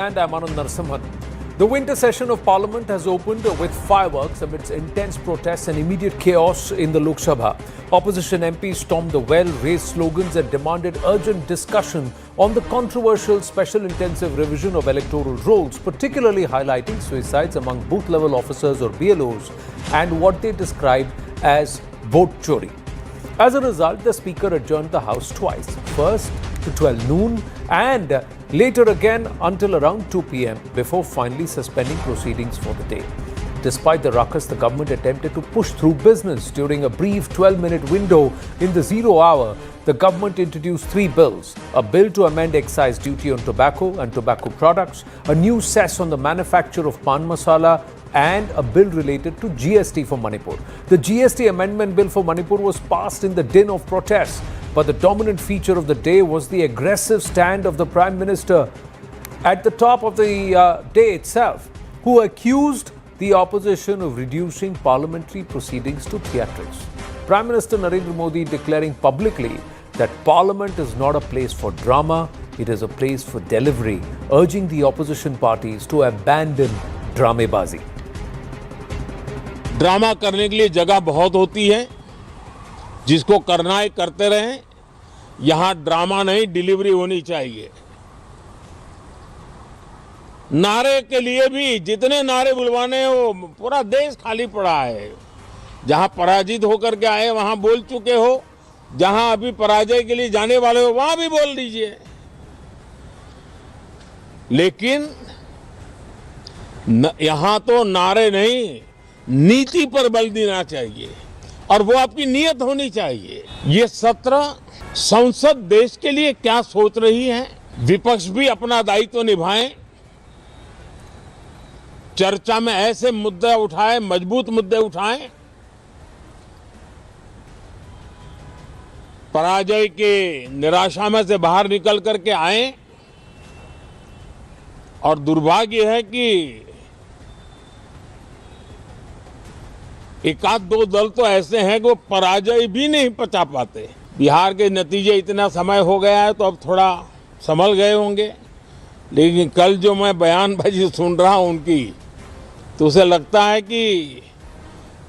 And I'm Anand Narasimhan. The winter session of Parliament has opened with fireworks amidst intense protests and immediate chaos in the Lok Sabha. Opposition MPs stormed the well, raised slogans and demanded urgent discussion on the controversial special intensive revision of electoral rolls, particularly highlighting suicides among booth-level officers or BLOs and what they described as vote chori. As a result, the Speaker adjourned the House twice, first to 12 noon and later again until around 2 p.m. before finally suspending proceedings for the day. Despite the ruckus, the government attempted to push through business. During a brief 12-minute window in the 0 hour, the government introduced 3 bills: a bill to amend excise duty on tobacco and tobacco products, a new cess on the manufacture of pan masala, and a bill related to GST for Manipur. The GST amendment bill for Manipur was passed in the din of protests, but the dominant feature of the day was the aggressive stand of the Prime Minister at the top of the day itself, who accused the opposition of reducing parliamentary proceedings to theatrics. Prime Minister Narendra Modi declaring publicly that Parliament is not a place for drama, it is a place for delivery, urging the opposition parties to abandon dramebazi. Drama करने के लिए जगह बहुत होती है, जिसको करना है करते रहें। यहाँ ड्रामा नहीं, डिलीवरी होनी चाहिए। नारे के लिए भी जितने नारे बुलवाने हैं, वो पूरा देश खाली पड़ा है। जहाँ पराजित होकर के आए वहाँ बोल चुके हो, जहाँ अभी पराजय के लिए जाने वाले हो वहाँ भी बोल दीजिए, लेकिन यहाँ तो नारे नहीं, नीति पर बल देना चाहिए और वो आपकी नियत होनी चाहिए। ये सत्र संसद देश के लिए क्या सोच रही है, विपक्ष भी अपना दायित्व निभाएं, चर्चा में ऐसे मुद्दे उठाएं, मजबूत मुद्दे उठाएं, पराजय के निराशा में से बाहर निकल करके आए। और दुर्भाग्य है कि एक आध दो दल तो ऐसे हैं कि वो पराजय भी नहीं पचा पाते। बिहार के नतीजे इतना समय हो गया है तो अब थोड़ा संभल गए होंगे, लेकिन कल जो मैं बयानबाजी सुन रहा हूं उनकी, तो उसे लगता है कि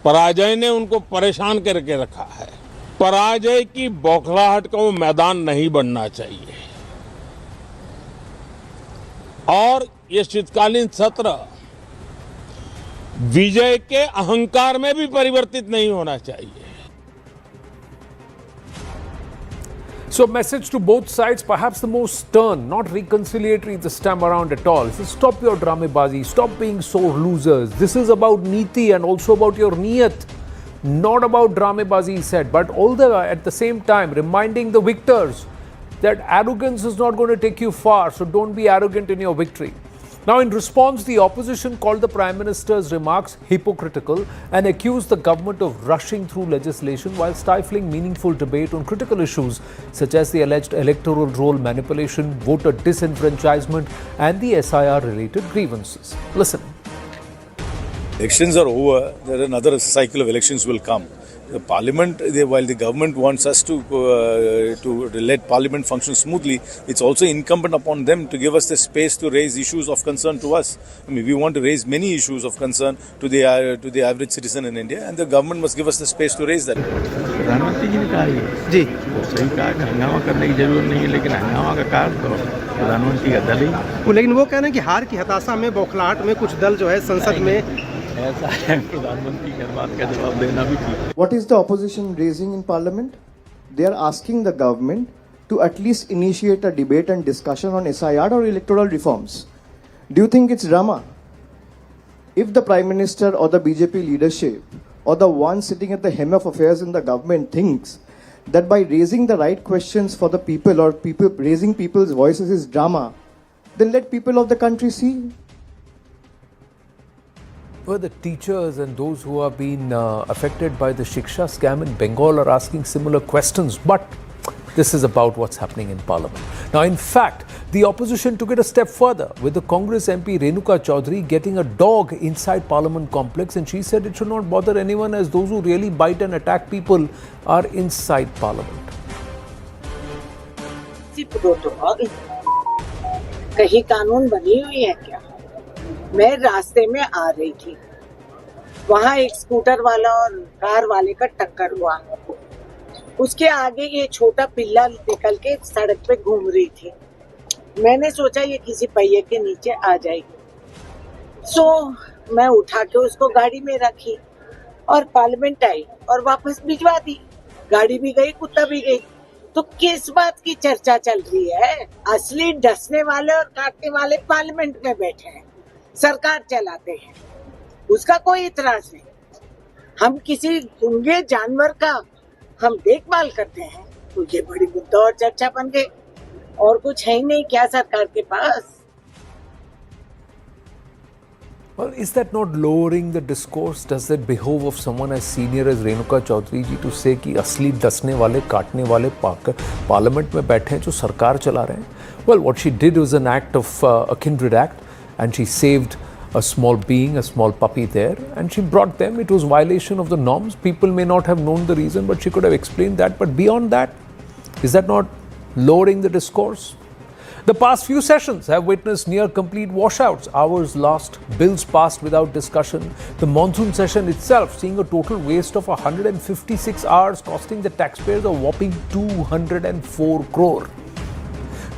पराजय ने उनको परेशान करके रखा है। पराजय की बौखलाहट का वो मैदान नहीं बनना चाहिए और ये शीतकालीन सत्र विजय के अहंकार में भी परिवर्तित नहीं होना चाहिए। So, message to both sides, perhaps the most stern, not reconciliatory this time around at all. So stop your dramebazi, stop being sore losers. This is about niti and also about your niyat, not about dramebazi, he said. But although at the same time reminding the victors that arrogance is not going to take you far, so don't be arrogant in your victory. Now, in response, the opposition called the Prime Minister's remarks hypocritical and accused the government of rushing through legislation while stifling meaningful debate on critical issues such as the alleged electoral roll manipulation, voter disenfranchisement, and the SIR-related grievances. Listen. Elections are over, then another cycle of elections will come. The Parliament, while the government wants us to let Parliament function smoothly, it's also incumbent upon them to give us the space to raise issues of concern to us. I mean, we want to raise many issues of concern to the average citizen in India, and the government must give us the space to raise that. प्रधानमंत्री जी ने कहा जी सही कहा कि हंगामा करने की जरूरत नहीं है, लेकिन हंगामा का कारण तो प्रधानमंत्री का दल ही। लेकिन वो कह रहे हैं कि हार की हताशा में, बौखलाहट में कुछ दल जो है संसद में ऐसा है, प्रधानमंत्री की बात का जवाब देना भी ठीक। What is the opposition raising in Parliament? They are asking the government to at least initiate a debate and discussion on SIR or electoral reforms. Do you think it's drama? If the Prime Minister or the BJP leadership or the one sitting at the helm of affairs in the government thinks that by raising the right questions for the people or raising people's voices is drama, then let people of the country see. Well, the teachers and those who have been affected by the Shiksha scam in Bengal are asking similar questions, but this is about what's happening in Parliament. Now, in fact, the opposition took it a step further, with the Congress MP Renuka Chaudhary getting a dog inside Parliament complex, and she said it should not bother anyone as those who really bite and attack people are inside Parliament. कहीं कानून बनी हुई है क्या? मैं रास्ते में आ रही थी, वहाँ एक स्कूटर वाला और कार वाले का टक्कर हुआ। उसके आगे ये छोटा पिल्ला निकल के सड़क पे घूम रही थी। मैंने सोचा ये किसी पहिए के नीचे आ जाएगी, सो मैं उठा के उसको गाड़ी में रखी और पार्लियामेंट आई और वापस भिजवा दी। गाड़ी भी गई, कुत्ता भी गई। तो किस बात की चर्चा चल रही है? असली डसने वाले और काटने वाले पार्लियामेंट में बैठे हैं, सरकार चलाते हैं, उसका कोई इतराज नहीं। हम किसी गूंगे जानवर का हम देखभाल करते हैं तो ये बड़ी मुद्दा और चर्चा बन गई। और कुछ है ही नहीं क्या सरकार के पास? Well, is that not lowering the discourse? Does that behove of someone as senior as Renuka Chaudhary ji to say कि असली डसने वाले काटने वाले पार्लियामेंट में बैठे हैं जो सरकार चला रहे हैं? Well, what she did was an act of a kindred act, and she saved a small being, a small puppy there, and she brought them. It was violation of the norms. People may not have known the reason, but she could have explained that. But beyond that, is that not lowering the discourse? The past few sessions have witnessed near complete washouts, hours lost, bills passed without discussion. The monsoon session itself seeing a total waste of 156 hours, costing the taxpayers a whopping 204 crore.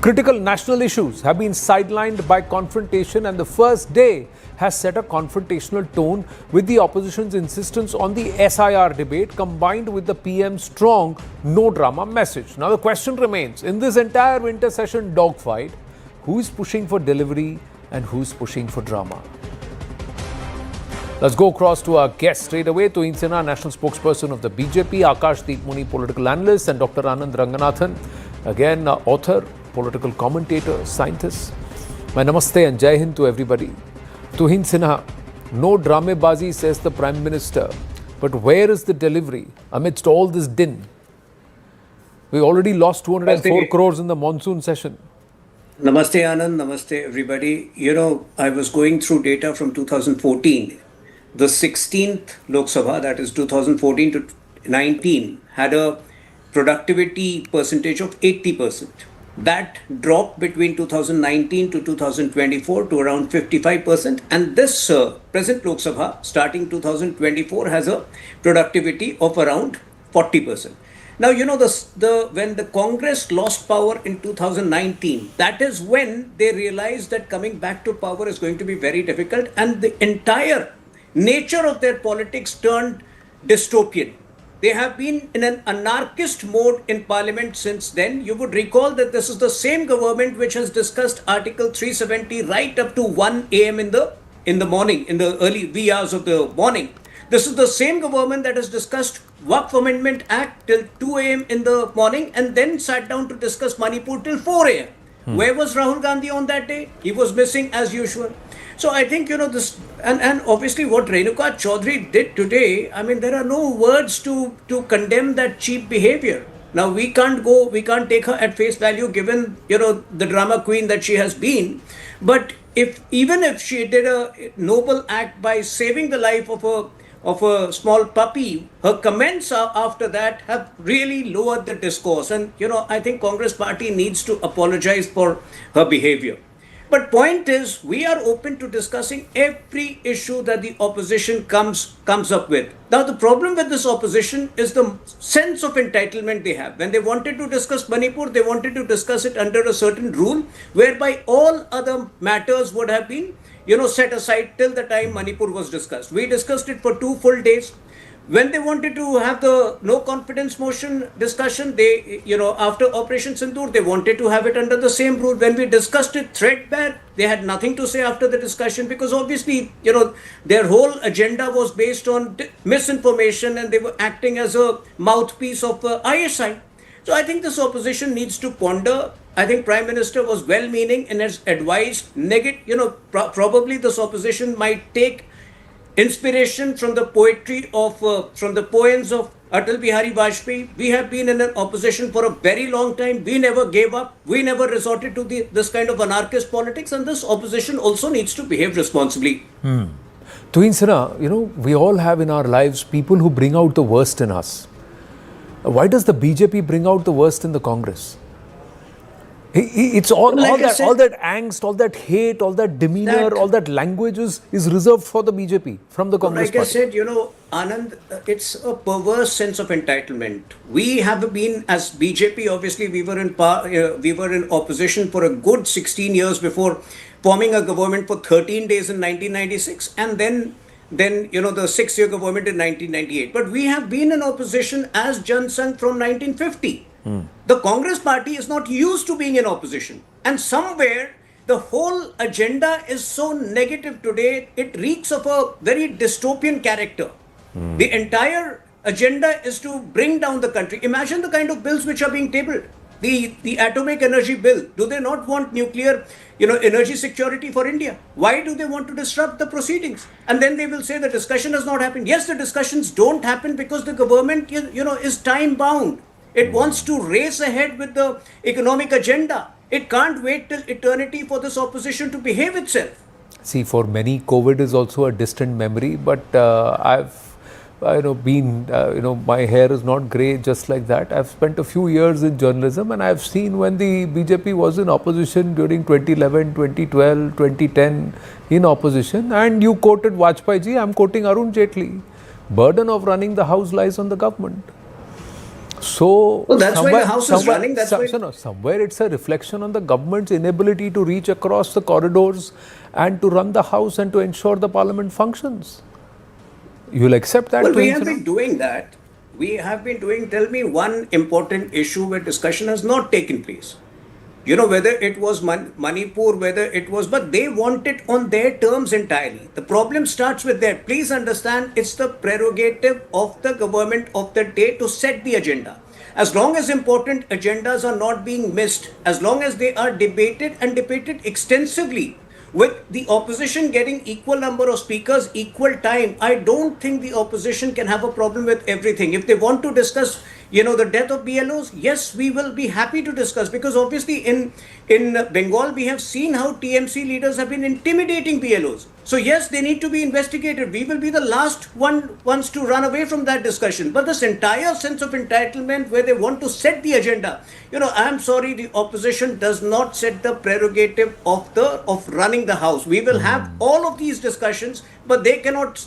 Critical national issues have been sidelined by confrontation, and the first day has set a confrontational tone with the opposition's insistence on the SIR debate combined with the PM's strong no drama message. Now the question remains, in this entire winter session dogfight, who is pushing for delivery and who is pushing for drama? Let's go across to our guest straight away. Tuhin Sinha, national spokesperson of the BJP, Akash Deep Muni, political analyst, and Dr. Anand Ranganathan, again author, political commentator, scientist. My namaste and Jai Hind to everybody. Tuhin Sinha, no dramebazi, says the Prime Minister. But where is the delivery amidst all this din? We already lost 204 crores in the monsoon session. Namaste Anand, namaste everybody. You know, I was going through data from 2014. The 16th Lok Sabha, that is 2014 to 19, had a productivity percentage of 80%. That dropped between 2019 to 2024 to around 55%. And this present Lok Sabha, starting 2024, has a productivity of around 40%. Now, you know, when the Congress lost power in 2019, that is when they realized that coming back to power is going to be very difficult, and the entire nature of their politics turned dystopian. They have been in an anarchist mode in Parliament since then. You would recall that this is the same government which has discussed Article 370 right up to 1 a.m. in the morning, in the early wee hours of the morning. This is the same government that has discussed Waqf Amendment Act till 2 a.m. in the morning and then sat down to discuss Manipur till 4 a.m. Where was Rahul Gandhi on that day? He was missing as usual. So I think, you know, this, and obviously what Renuka Chaudhary did today, I mean, there are no words to condemn that cheap behavior. Now, we can't take her at face value given, you know, the drama queen that she has been. But even if she did a noble act by saving the life of a small puppy, her comments after that have really lowered the discourse. And, you know, I think Congress party needs to apologize for her behavior. But point is, we are open to discussing every issue that the opposition comes up with. Now, the problem with this opposition is the sense of entitlement they have. When they wanted to discuss Manipur, they wanted to discuss it under a certain rule, whereby all other matters would have been, you know, set aside till the time Manipur was discussed. We discussed it for 2 full days. When they wanted to have the no confidence motion discussion, they, you know, after Operation Sindoor, they wanted to have it under the same rule. When we discussed it threadbare, they had nothing to say after the discussion because obviously, you know, their whole agenda was based on misinformation and they were acting as a mouthpiece of ISI. So I think this opposition needs to ponder. I think Prime Minister was well-meaning and has advised probably this opposition might take inspiration from the poetry of, from the poems of Atal Bihari Vajpayee. We have been in an opposition for a very long time. We never gave up. We never resorted to this kind of anarchist politics, and this opposition also needs to behave responsibly. Tuhin Sinha, you know, we all have in our lives people who bring out the worst in us. Why does the BJP bring out the worst in the Congress? It's all, Like all I that, said- all that angst, all that hate, all that demeanor, That- all that language is reserved for the BJP from the Congress Like I party. said, Anand, it's a perverse sense of entitlement. We have been, as BJP, obviously, we were in opposition for a good 16 years before forming a government for 13 days in 1996, and then the 6-year government in 1998. But we have been in opposition as Jan Sangh from 1950. The Congress party is not used to being in opposition, and somewhere the whole agenda is so negative today, it reeks of a very dystopian character. The entire agenda is to bring down the country. Imagine the kind of bills which are being tabled. The atomic energy bill. Do they not want nuclear, energy security for India? Why do they want to disrupt the proceedings? And then they will say the discussion has not happened. Yes, the discussions don't happen because the government, is time bound. It wants to race ahead with the economic agenda. It can't wait till eternity for this opposition to behave itself. See, for many, COVID is also a distant memory, but I've been, my hair is not grey just like that. I've spent a few years in journalism, and I've seen when the BJP was in opposition during 2011, 2012, 2010 in opposition, and you quoted Vajpayee ji, I'm quoting Arun Jaitley. Burden of running the house lies on the government. So, Well, that's why the House is running. That's why. somewhere it's a reflection on the government's inability to reach across the corridors and to run the House and to ensure the Parliament functions. You'll accept that? Well, we have been doing that. We have been doing, tell me one important issue where discussion has not taken place. Whether it was Manipur, whether it was, but they want it on their terms entirely. The problem starts with that. Please understand, it's the prerogative of the government of the day to set the agenda. As long as important agendas are not being missed, as long as they are debated and debated extensively, with the opposition getting equal number of speakers, equal time, I don't think the opposition can have a problem with everything. If they want to discuss, the death of BLOs, yes, we will be happy to discuss, because obviously in Bengal, we have seen how TMC leaders have been intimidating BLOs. So yes, they need to be investigated. We will be the last ones to run away from that discussion. But this entire sense of entitlement where they want to set the agenda, I'm sorry, the opposition does not set the prerogative of running the House. We will have all of these discussions, but they cannot,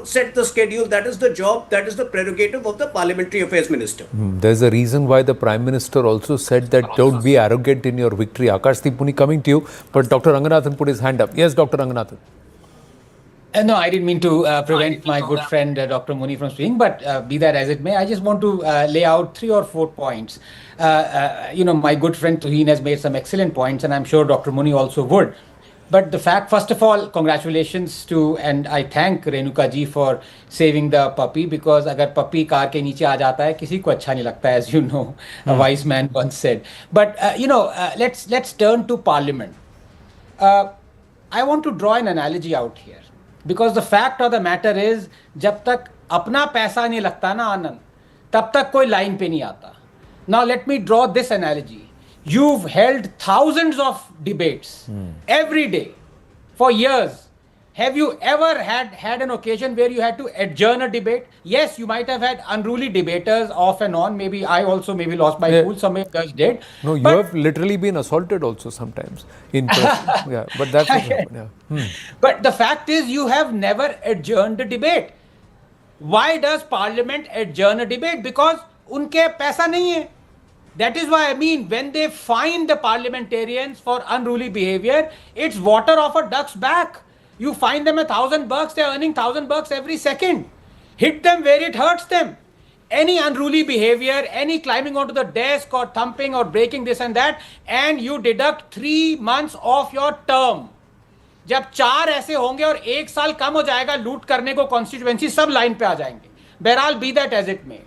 set the schedule. That is the job, that is the prerogative of the Parliamentary Affairs Minister. There's a reason why the Prime Minister also said that don't be arrogant in your victory. Akash Puni coming to you, but Dr. Ranganathan put his hand up. Yes, Dr. Ranganathan. No, I didn't mean to prevent my good friend Dr. Muni from speaking, but be that as it may, I just want to lay out 3 or 4 points. My good friend Tuhin has made some excellent points, and I'm sure Dr. Muni also would. But the fact, first of all, congratulations to, and I thank Renuka ji for saving the puppy, because agar puppy car ke niche aa jata hai, kisi ko acha nahi lagta, as you know, a wise man once said. But, let's turn to Parliament. I want to draw an analogy out here, because the fact of the matter is, jab tak apna paisa nahi lagta na, Anand, tab tak koi line pe nahi aata. Now, let me draw this analogy. You've held thousands of debates every day for years. Have you ever had an occasion where you had to adjourn a debate? Yes, you might have had unruly debaters off and on. Maybe I also lost my cool. Some of us did. No, you have literally been assaulted also sometimes in person. Yeah, but that's what happened. Yeah. But the fact is, you have never adjourned a debate. Why does Parliament adjourn a debate? Because unke paisa nahi hai. That is why, I mean, when they fine the parliamentarians for unruly behavior, it's water off a duck's back. You fine them $1,000, they're earning $1,000 every second. Hit them where it hurts them. Any unruly behavior, any climbing onto the desk or thumping or breaking this and that, and you deduct 3 months of your term. जब 4 ऐसे होंगे और 1 साल कम हो जाएगा लूट करने को, कॉन्स्टिट्यूएंसी सब लाइन पे आ जाएंगे. बहरहाल, be that as it may.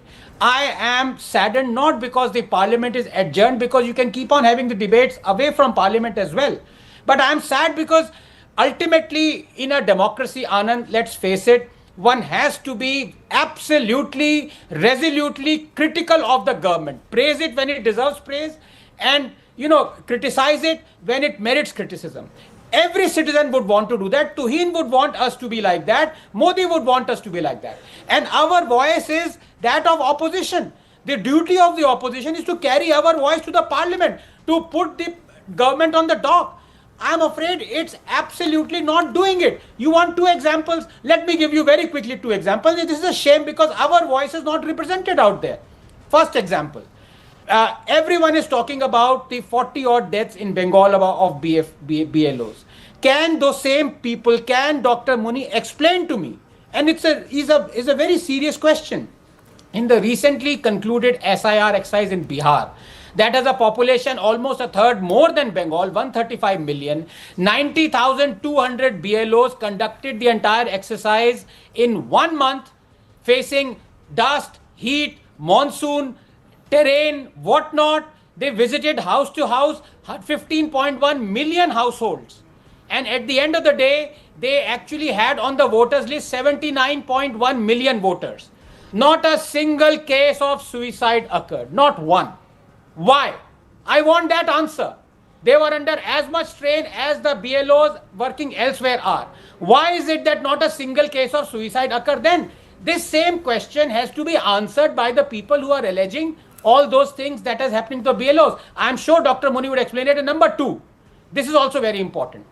I am saddened not because the Parliament is adjourned, because you can keep on having the debates away from Parliament as well. But I am sad because ultimately in a democracy, Anand, let's face it, one has to be absolutely, resolutely critical of the government. Praise it when it deserves praise, and, criticize it when it merits criticism. Every citizen would want to do that. Tuhin would want us to be like that. Modi would want us to be like that. And our voice is that of opposition. The duty of the opposition is to carry our voice to the Parliament, to put the government on the dock. I'm afraid it's absolutely not doing it. You want two examples? Let me give you very quickly two examples. This is a shame because our voice is not represented out there. First example. Everyone is talking about the 40 odd deaths in Bengal of BLOs. Can those same people, can Dr. Muni explain to me? And it's a very serious question. In the recently concluded SIR exercise in Bihar, that has a population almost a third more than Bengal, 135 million, 90,200 BLOs conducted the entire exercise in 1 month, facing dust, heat, monsoon, terrain, whatnot. They visited house to house, 15.1 million households. And at the end of the day, they actually had on the voters list 79.1 million voters. Not a single case of suicide occurred, not one. Why? I want that answer. They were under as much strain as the BLOs working elsewhere are. Why is it that not a single case of suicide occurred then? This same question has to be answered by the people who are alleging all those things that is happening to the BLOs. I'm sure Dr. Muni would explain it. And number two, this is also very important.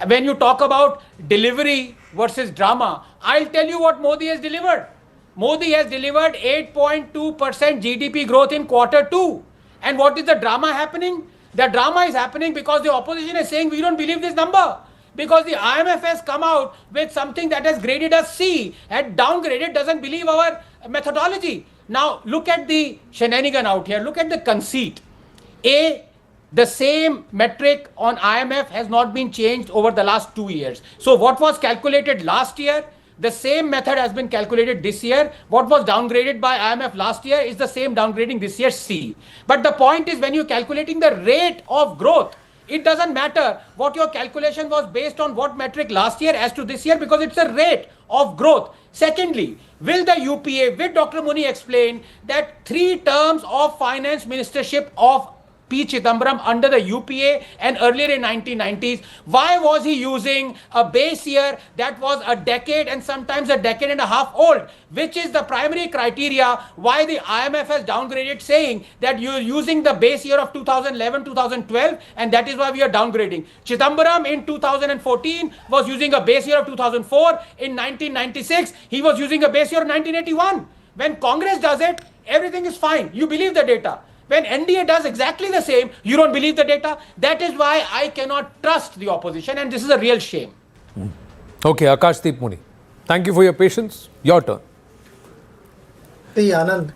When you talk about delivery versus drama, I'll tell you what Modi has delivered. Modi has delivered 8.2% GDP growth in Q2. And what is the drama happening? The drama is happening because the opposition is saying we don't believe this number. Because the IMF has come out with something that has graded as C and downgraded, doesn't believe our methodology. Now look at the shenanigan out here. Look at the conceit. The same metric on IMF has not been changed over the last 2 years. So what was calculated last year, the same method has been calculated this year. What was downgraded by IMF last year is the same downgrading this year, C. But the point is when you're calculating the rate of growth, it doesn't matter what your calculation was based on what metric last year as to this year because it's a rate of growth. Secondly, will the UPA, will Dr. Muni explain that 3 terms of finance ministership of P. Chidambaram under the UPA and earlier in 1990s, why was he using a base year that was a decade and sometimes a decade and a half old, which is the primary criteria why the IMF has downgraded, saying that you're using the base year of 2011, 2012 and that is why we are downgrading. Chidambaram in 2014 was using a base year of 2004. In 1996, he was using a base year of 1981. When Congress does it, everything is fine. You believe the data. When NDA does exactly the same, you don't believe the data. That is why I cannot trust the opposition, and this is a real shame. Okay, Akashdeep Muni. Thank you for your patience. Your turn. See, Anand,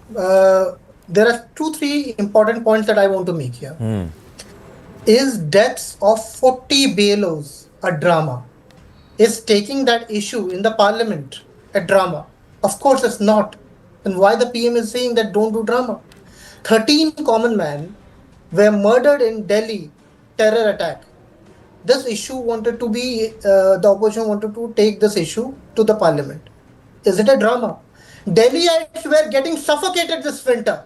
there are 2-3 important points that I want to make here. Is deaths of 40 BLOs a drama? Is taking that issue in the parliament a drama? Of course it's not. And why the PM is saying that don't do drama? 13 common men were murdered in Delhi terror attack. This issue wanted to be, the opposition wanted to take this issue to the parliament. Is it a drama? Delhiites were getting suffocated this winter.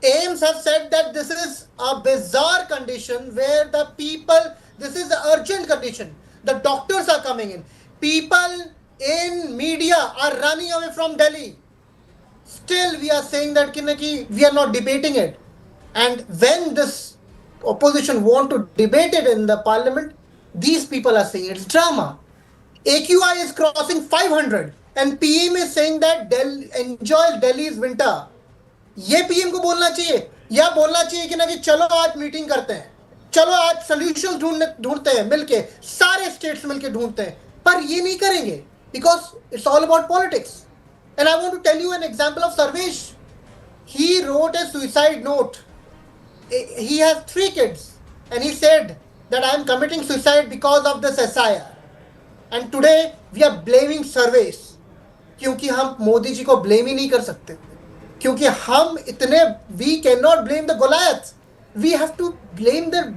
AIMS have said that this is a bizarre condition where the people, this is the urgent condition. The doctors are coming in. People in media are running away from Delhi. Still, we are saying that we are not debating it. And when this opposition want to debate it in the parliament, these people are saying it's drama. AQI is crossing 500 and PM is saying that enjoy Delhi's winter. ये PM को बोलना चाहिए या बोलना चाहिए कि चलो आज मीटिंग करते हैं, चलो आज सॉल्यूशंस ढूंढते हैं मिलके, सारे स्टेट्स मिलके ढूंढते हैं, पर ये नहीं करेंगे because it's all about politics. And I want to tell you an example of Sarvesh. He wrote a suicide note. He has 3 kids and he said that I am committing suicide because of this SIR. And today we are blaming Sarvesh. क्योंकि हम मोदी जी को blame ही नहीं कर सकते. क्योंकि हम इतने, we cannot blame the Goliath. We have to blame the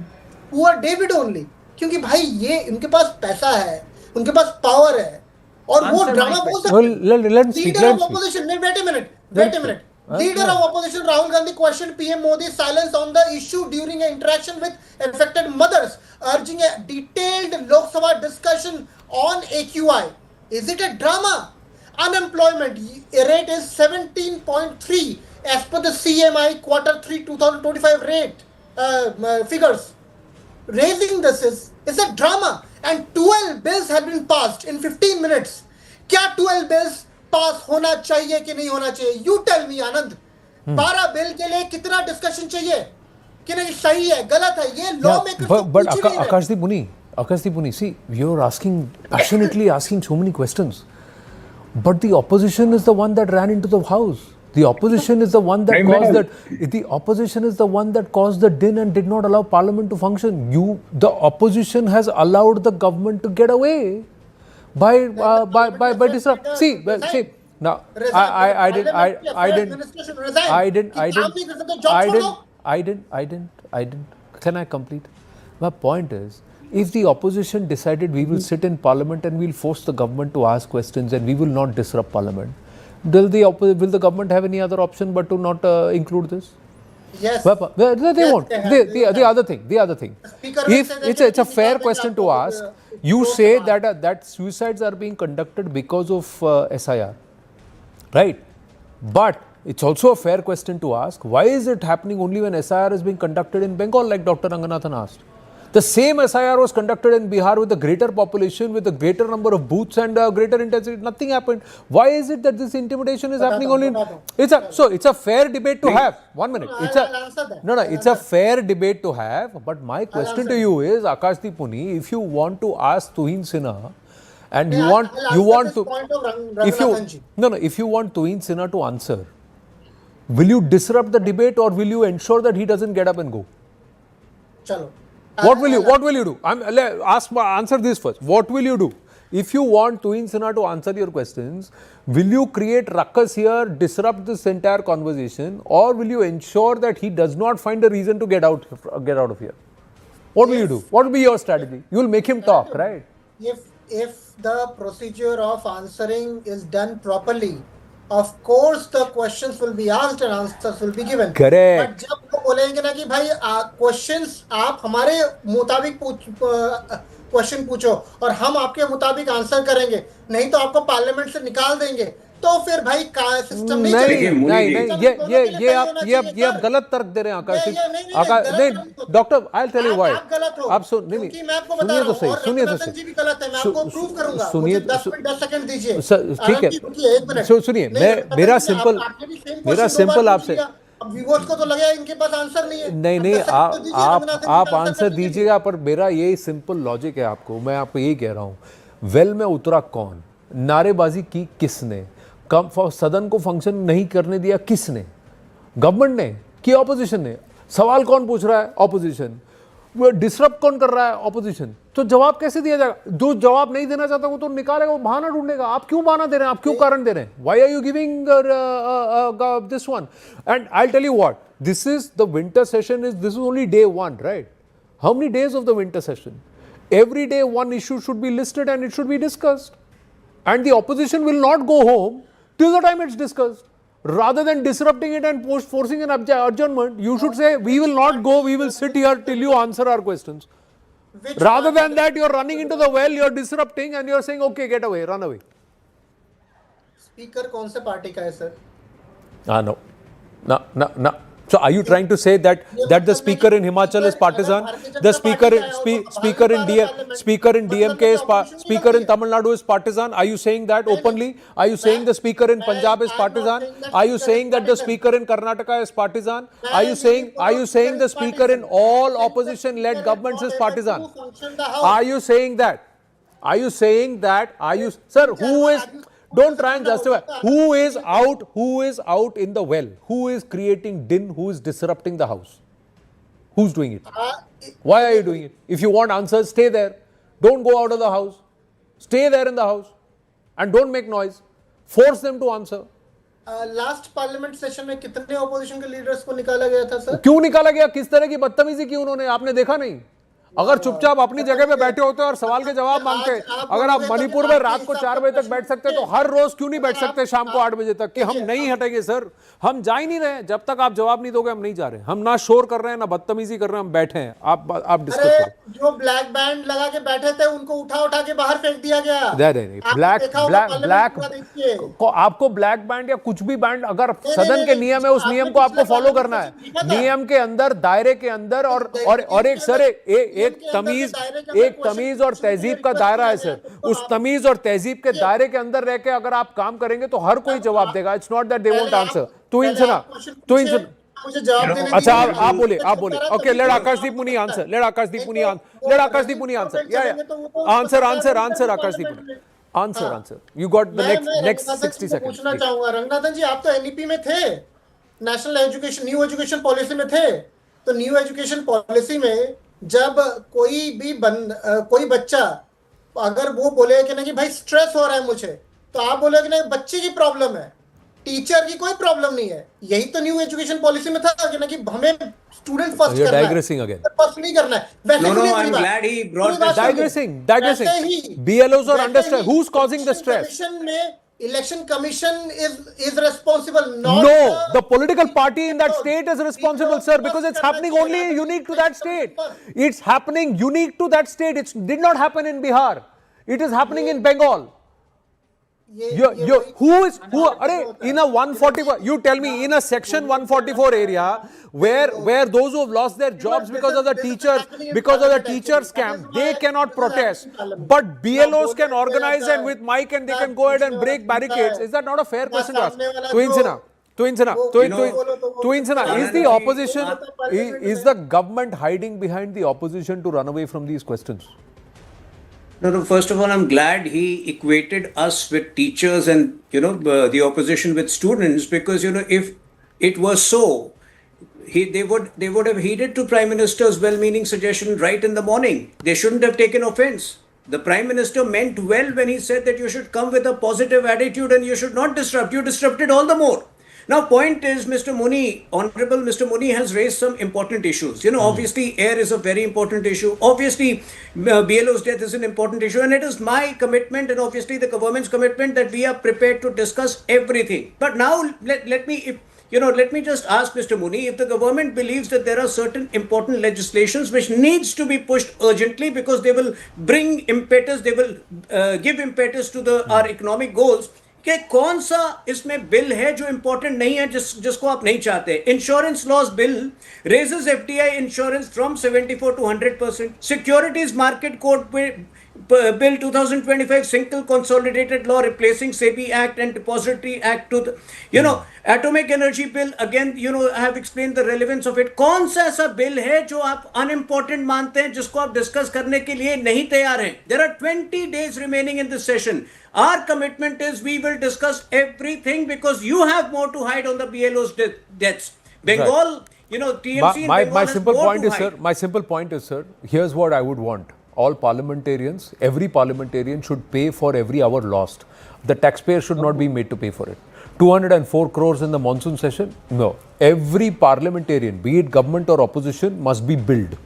poor David only. क्योंकि भाई ये उनके पास पैसा है, उनके पास power है. और वो ड्रामा बोल सकते हैं. Leader of opposition, wait a minute. Leader of opposition Rahul Gandhi questioned PM Modi's silence on the issue during an interaction with affected mothers, urging a detailed Lok Sabha discussion on AQI. Is it a drama? Unemployment rate is 17.3 as per the CMI Q3 2025 rate figures. raising this is a drama. And 12 bills have been passed in 15 minutes. क्या 12 bills पास होना चाहिए कि नहीं होना चाहिए? You tell me, Anand. 12 bill के लिए कितना डिस्कशन चाहिए कि नहीं सही है गलत है ये लॉ मेकर्स तो but पूछ ही नहीं रहे. Akashdeep Muni, see, you're asking passionately asking so many questions, but the opposition is the one that ran into the house. The opposition is the one that caused that. The opposition is the one that caused the din and did not allow Parliament to function. The opposition has allowed the government to get away by disrupt. See, now I didn't. Can I complete? My point is, if the opposition decided we will sit in Parliament and we'll force the government to ask questions and we will not disrupt Parliament, will the government have any other option but to not include this? Yes. They won't. The other thing. If it's a fair question to ask, you say that suicides are being conducted because of SIR, right? But it's also a fair question to ask, why is it happening only when SIR is being conducted in Bengal, like Dr. Ranganathan asked? The same SIR was conducted in Bihar with a greater population, with a greater number of booths and greater intensity. Nothing happened. Why is it that this intimidation is happening only? It's a fair debate to have. 1 minute. It's a fair debate to have. But my question to you is, Akashdeep Muni, if you want to ask Tuhin Sinha, and if you want Tuhin Sinha to answer, will you disrupt the debate or will you ensure that he doesn't get up and go? Chalo. What will you do? Answer this first. What will you do? If you want Tuhin Sinha to answer your questions, will you create ruckus here, disrupt this entire conversation, or will you ensure that he does not find a reason to get out of here? What will you do? What will be your strategy? You will make him talk, right? If the procedure of answering is done properly, of course the questions will be asked and answers will be given. Correct. But जब वो बोलेंगे ना कि भाई questions आप हमारे मुताबिक question पूछो और हम आपके मुताबिक आंसर करेंगे, नहीं तो आपको पार्लियामेंट से निकाल देंगे, तो फिर भाई सिस्टम नहीं चलेगा. ये आप गलत तर्क दे रहे हैं आकाश. नहीं doctor, I will tell you why. आप क्योंकि मैं आपको बता रहा हूं और रंगनाथन जी भी गलत है, मैं आपको प्रूव करूंगा. सुनिए, 10 सेकंड दीजिए. ठीक है, सुनिए, मेरा सिंपल आपसे. व्यूअर्स को तो लगेगा इनके पास आंसर नहीं है. नहीं आप आंसर दीजिएगा, पर मेरा यही सिंपल लॉजिक है. मैं आपको यही कह रहा हूँ, वेल में उतरा कौन, नारेबाजी की किसने, सदन को फंक्शन नहीं करने दिया किसने, गवर्नमेंट ने कि ऑपोजिशन ने? सवाल कौन पूछ रहा है? ऑपोजिशन. डिसरप्ट कौन कर रहा है? ऑपोजिशन. तो जवाब कैसे दिया जाएगा? जो जवाब नहीं देना चाहता वो तो निकालेगा, वो बहाना ढूंढेगा. आप क्यों बहाना दे रहे हैं? आप क्यों कारण दे रहे हैं? Why are you giving this one? And I'll tell you what, this is the winter session. This is only day 1, right? How many days of the winter session? Every day one issue should be listed and it should be discussed, and the opposition will not go home till the time it's discussed. Rather than disrupting it and forcing an adjournment, you should say, we will not go, we will sit here till you answer our questions. Rather than that, you're running into the well, you're disrupting and you're saying, okay, get away, run away. Speaker कौन से party का है sir? No. So are you trying to say that the speaker in Himachal is partisan, the speaker in DMK is speaker in Tamil Nadu is partisan? Are you saying that openly? Are you saying the speaker in Punjab is partisan? Are you saying that the speaker in Karnataka is partisan? Are you saying the speaker in all opposition led governments is partisan? Are you saying that? Sir, who is? Don't try and justify. Who is out in the well? Who is creating din? Who is disrupting the house? Who's doing it? Why are you doing it? If you want answers, stay there. Don't go out of the house. Stay there in the house and don't make noise. Force them to answer. Last parliament session में कितने opposition के leaders को निकाला गया था sir? क्यों निकाला गया? किस तरह की बदतमीजी की उन्होंने? आपने देखा नहीं? अगर चुपचाप अपनी जगह पे बैठे होते और सवाल के जवाब मांगते, अगर आप मणिपुर में रात को 4 बजे तक बैठ सकते तो हर रोज क्यों नहीं बैठ सकते शाम को 8 बजे तक कि हम नहीं हटेंगे सर, हम जा ही नहीं रहे, जब तक आप जवाब नहीं दोगे हम नहीं जा रहे. हम ना शोर कर रहे हैं ना बदतमीजी कर रहे हैं, हम बैठे हैं. आप डिस्कस करो. जो ब्लैक बैंड लगा के बैठे थे उनको उठा के बाहर फेंक दिया गया. नहीं, ब्लैक आपको ब्लैक बैंड या कुछ भी बैंड, अगर सदन के नियम है उस नियम को आपको फॉलो करना है. नियम के अंदर, दायरे के अंदर. और एक सर एक तमीज और तहजीब का दायरा है सर. उस तमीज और तहजीब के दायरे के अंदर रह के अगर आप काम करेंगे तो हर कोई जवाब देगा. It's not that they won't answer. तू इन सुना. मुझे जवाब देने अच्छा आप बोले ओके. लेट आकाशदीप मुनि आंसर. लेट आकाशदीप मुनि आंसर. या आंसर आकाशदीप मुनि. Answer. You got the next 60 seconds. पूछना चाहूंगा रंगनाथन जी, आप तो एनईपी में थे, national education new education policy में थे. तो न्यू एजुकेशन पॉलिसी में जब कोई बच्चा अगर वो बोले कि नहीं भाई स्ट्रेस हो रहा है मुझे, तो आप बोले कि नहीं बच्चे की प्रॉब्लम है, टीचर की कोई प्रॉब्लम नहीं है. यही तो न्यू एजुकेशन पॉलिसी में था कि नहीं हमें स्टूडेंट फर्स्ट करना है, फर्स्ट नहीं करना है. I'm glad he brought this. Digressing. BLOs are understand. Who's causing the stress? Election commission is responsible. No, the political party in that state is responsible, sir, because it's happening only unique to that state. It's happening unique to that state. It did not happen in Bihar. It is happening in Bengal. In a 144, you tell me, in a section 144 area where those who have lost their jobs because of the teacher scam, they cannot protest, but BLOs can organize and with mic and they can go ahead and break barricades. Is that not a fair question to ask? Is the opposition, is the government hiding behind the opposition to run away from these questions? No, first of all, I'm glad he equated us with teachers and, the opposition with students, because, if it was so, they would have heeded to Prime Minister's well-meaning suggestion right in the morning. They shouldn't have taken offense. The Prime Minister meant well when he said that you should come with a positive attitude and you should not disrupt. You disrupted all the more. Now, point is, Honorable Mr. Muni has raised some important issues. Obviously, air is a very important issue. Obviously, BLO's death is an important issue. And it is my commitment and obviously the government's commitment that we are prepared to discuss everything. But now, let me just ask Mr. Muni, if the government believes that there are certain important legislations which needs to be pushed urgently because they will bring impetus, they will give impetus to our economic goals, कि कौन सा इसमें bill है जो important नहीं है, जिसको आप नहीं चाहते. Insurance loss bill raises FDI insurance from 74 to 100%. Securities Market Code Bill 2025, Single Consolidated Law replacing SEBI Act and Depository Act to Atomic Energy Bill, again, I have explained the relevance of it. कौन सा ऐसा bill है जो आप unimportant मानते हैं, जिसको आप डिस्कस करने के लिए नहीं तैयार हैं? There are 20 days remaining in this session. Our commitment is we will discuss everything because you have more to hide on the BLO's deaths. Bengal, TMC my simple point is, sir, here's what I would want. All parliamentarians, every parliamentarian should pay for every hour lost. The taxpayer should not be made to pay for it. 204 crores in the monsoon session? No. Every parliamentarian, be it government or opposition, must be billed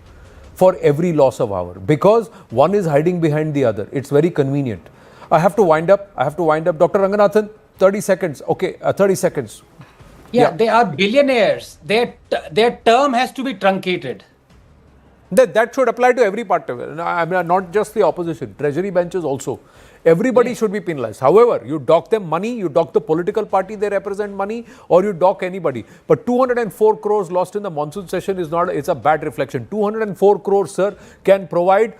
for every loss of hour, because one is hiding behind the other. It's very convenient. I have to wind up. Dr. Ranganathan, 30 seconds. Okay, 30 seconds. Yeah, they are billionaires. Their term has to be truncated. That should apply to every party. I mean, not just the opposition. Treasury benches also. Everybody should be penalized. However, you dock them money, you dock the political party they represent money, or you dock anybody. But 204 crores lost in the monsoon session it's a bad reflection. 204 crores, sir, can provide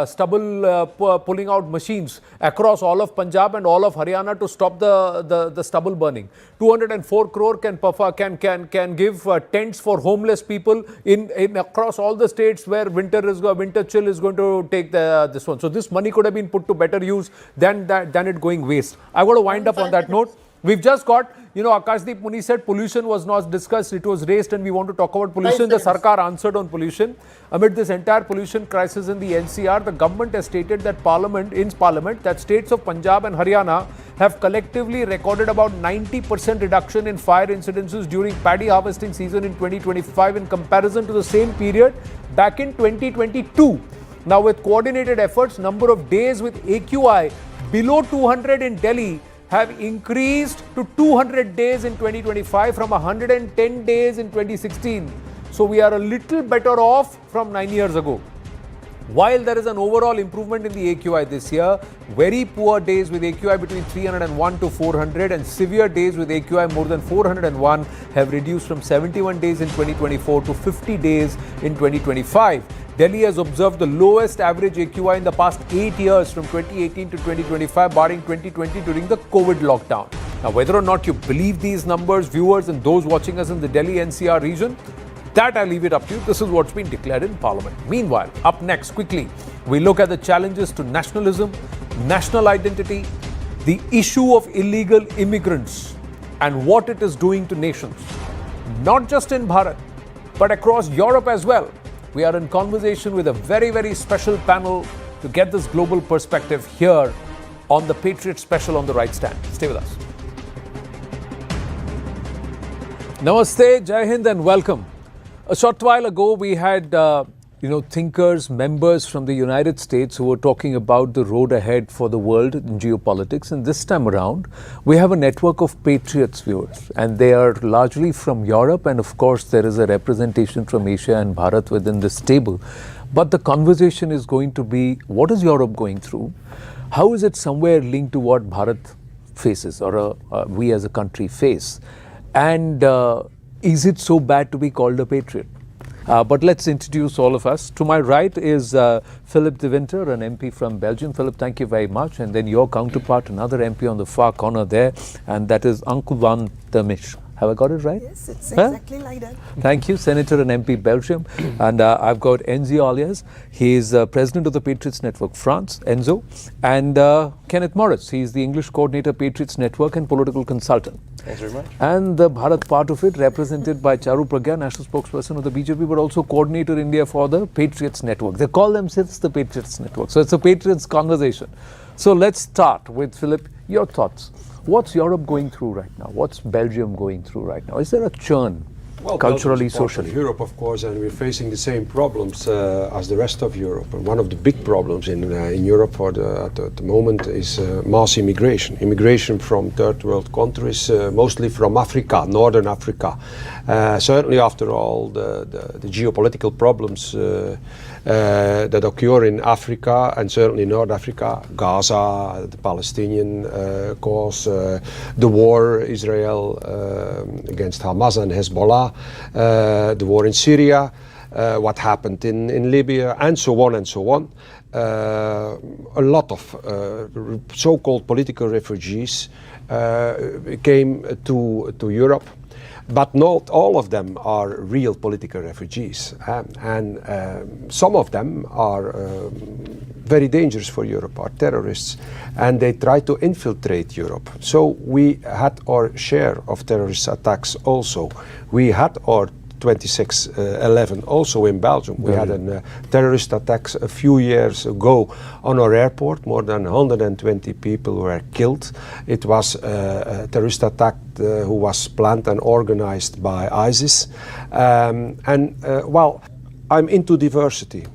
stubble pulling out machines across all of Punjab and all of Haryana to stop the stubble burning. 204 crore can give tents for homeless people in across all the states where winter chill is going to take this one. So this money could have been put to better use than it going waste. I want to wind up on that note. We've just got, Akashdeep Muni said pollution was not discussed, it was raised, and we want to talk about pollution. The Sarkar answered on pollution. Amid this entire pollution crisis in the NCR, the government has stated that Parliament, that states of Punjab and Haryana have collectively recorded about 90% reduction in fire incidences during paddy harvesting season in 2025 in comparison to the same period back in 2022. Now, with coordinated efforts, number of days with AQI below 200 in Delhi have increased to 200 days in 2025 from 110 days in 2016. So we are a little better off from 9 years ago. While there is an overall improvement in the AQI this year, very poor days with AQI between 301 to 400 and severe days with AQI more than 401 have reduced from 71 days in 2024 to 50 days in 2025. Delhi has observed the lowest average AQI in the past 8 years from 2018 to 2025, barring 2020 during the COVID lockdown. Now, whether or not you believe these numbers, viewers and those watching us in the Delhi NCR region, that I leave it up to you. This is what's been declared in Parliament. Meanwhile, up next, quickly, we look at the challenges to nationalism, national identity, the issue of illegal immigrants and what it is doing to nations, not just in Bharat, but across Europe as well. We are in conversation with a very, very special panel to get this global perspective here on the Patriot Special on the Right Stand. Stay with us. Namaste, Jai Hind and welcome. A short while ago, we had thinkers, members from the United States who were talking about the road ahead for the world in geopolitics. And this time around, we have a network of patriots, viewers, and they are largely from Europe. And of course, there is a representation from Asia and Bharat within this table. But the conversation is going to be, what is Europe going through? How is it somewhere linked to what Bharat faces or we as a country face? And is it so bad to be called a patriot? But let's introduce all of us. To my right is Philip de Winter, an MP from Belgium. Philip, thank you very much. And then your counterpart, another MP on the far corner there, and that is Uncle Van der Misch. Have I got it right? Yes, it's exactly like that. Thank you, Senator and MP Belgium. And I've got Enzo Alias. He is President of the Patriots Network France, Enzo. And Kenneth Morris. He is the English Coordinator, Patriots Network and political consultant. Thanks very much. And the Bharat part of it, represented by Charu Pragya, National Spokesperson of the BJP, but also Coordinator India for the Patriots Network. They call themselves the Patriots Network. So it's a Patriots conversation. So let's start with Philip, your thoughts. What's Europe going through right now? What's Belgium going through right now? Is there a churn culturally, socially? Europe, of course, and we're facing the same problems as the rest of Europe. And one of the big problems in Europe at the moment is mass immigration. Immigration from third world countries, mostly from Africa, northern Africa. Certainly after all the geopolitical problems that occur in Africa and certainly North Africa, Gaza, the Palestinian cause, the war Israel against Hamas and Hezbollah, the war in Syria, what happened in Libya, and so on and so on. A lot of so-called political refugees came to Europe. But not all of them are real political refugees, and some of them are very dangerous for Europe, are terrorists, and they try to infiltrate Europe. So we had our share of terrorist attacks also. We had our 26/11 also in Belgium. We had a terrorist attacks a few years ago on our airport. More than 120 people were killed. It was a terrorist attack who was planned and organized by ISIS. Well, I'm into diversity,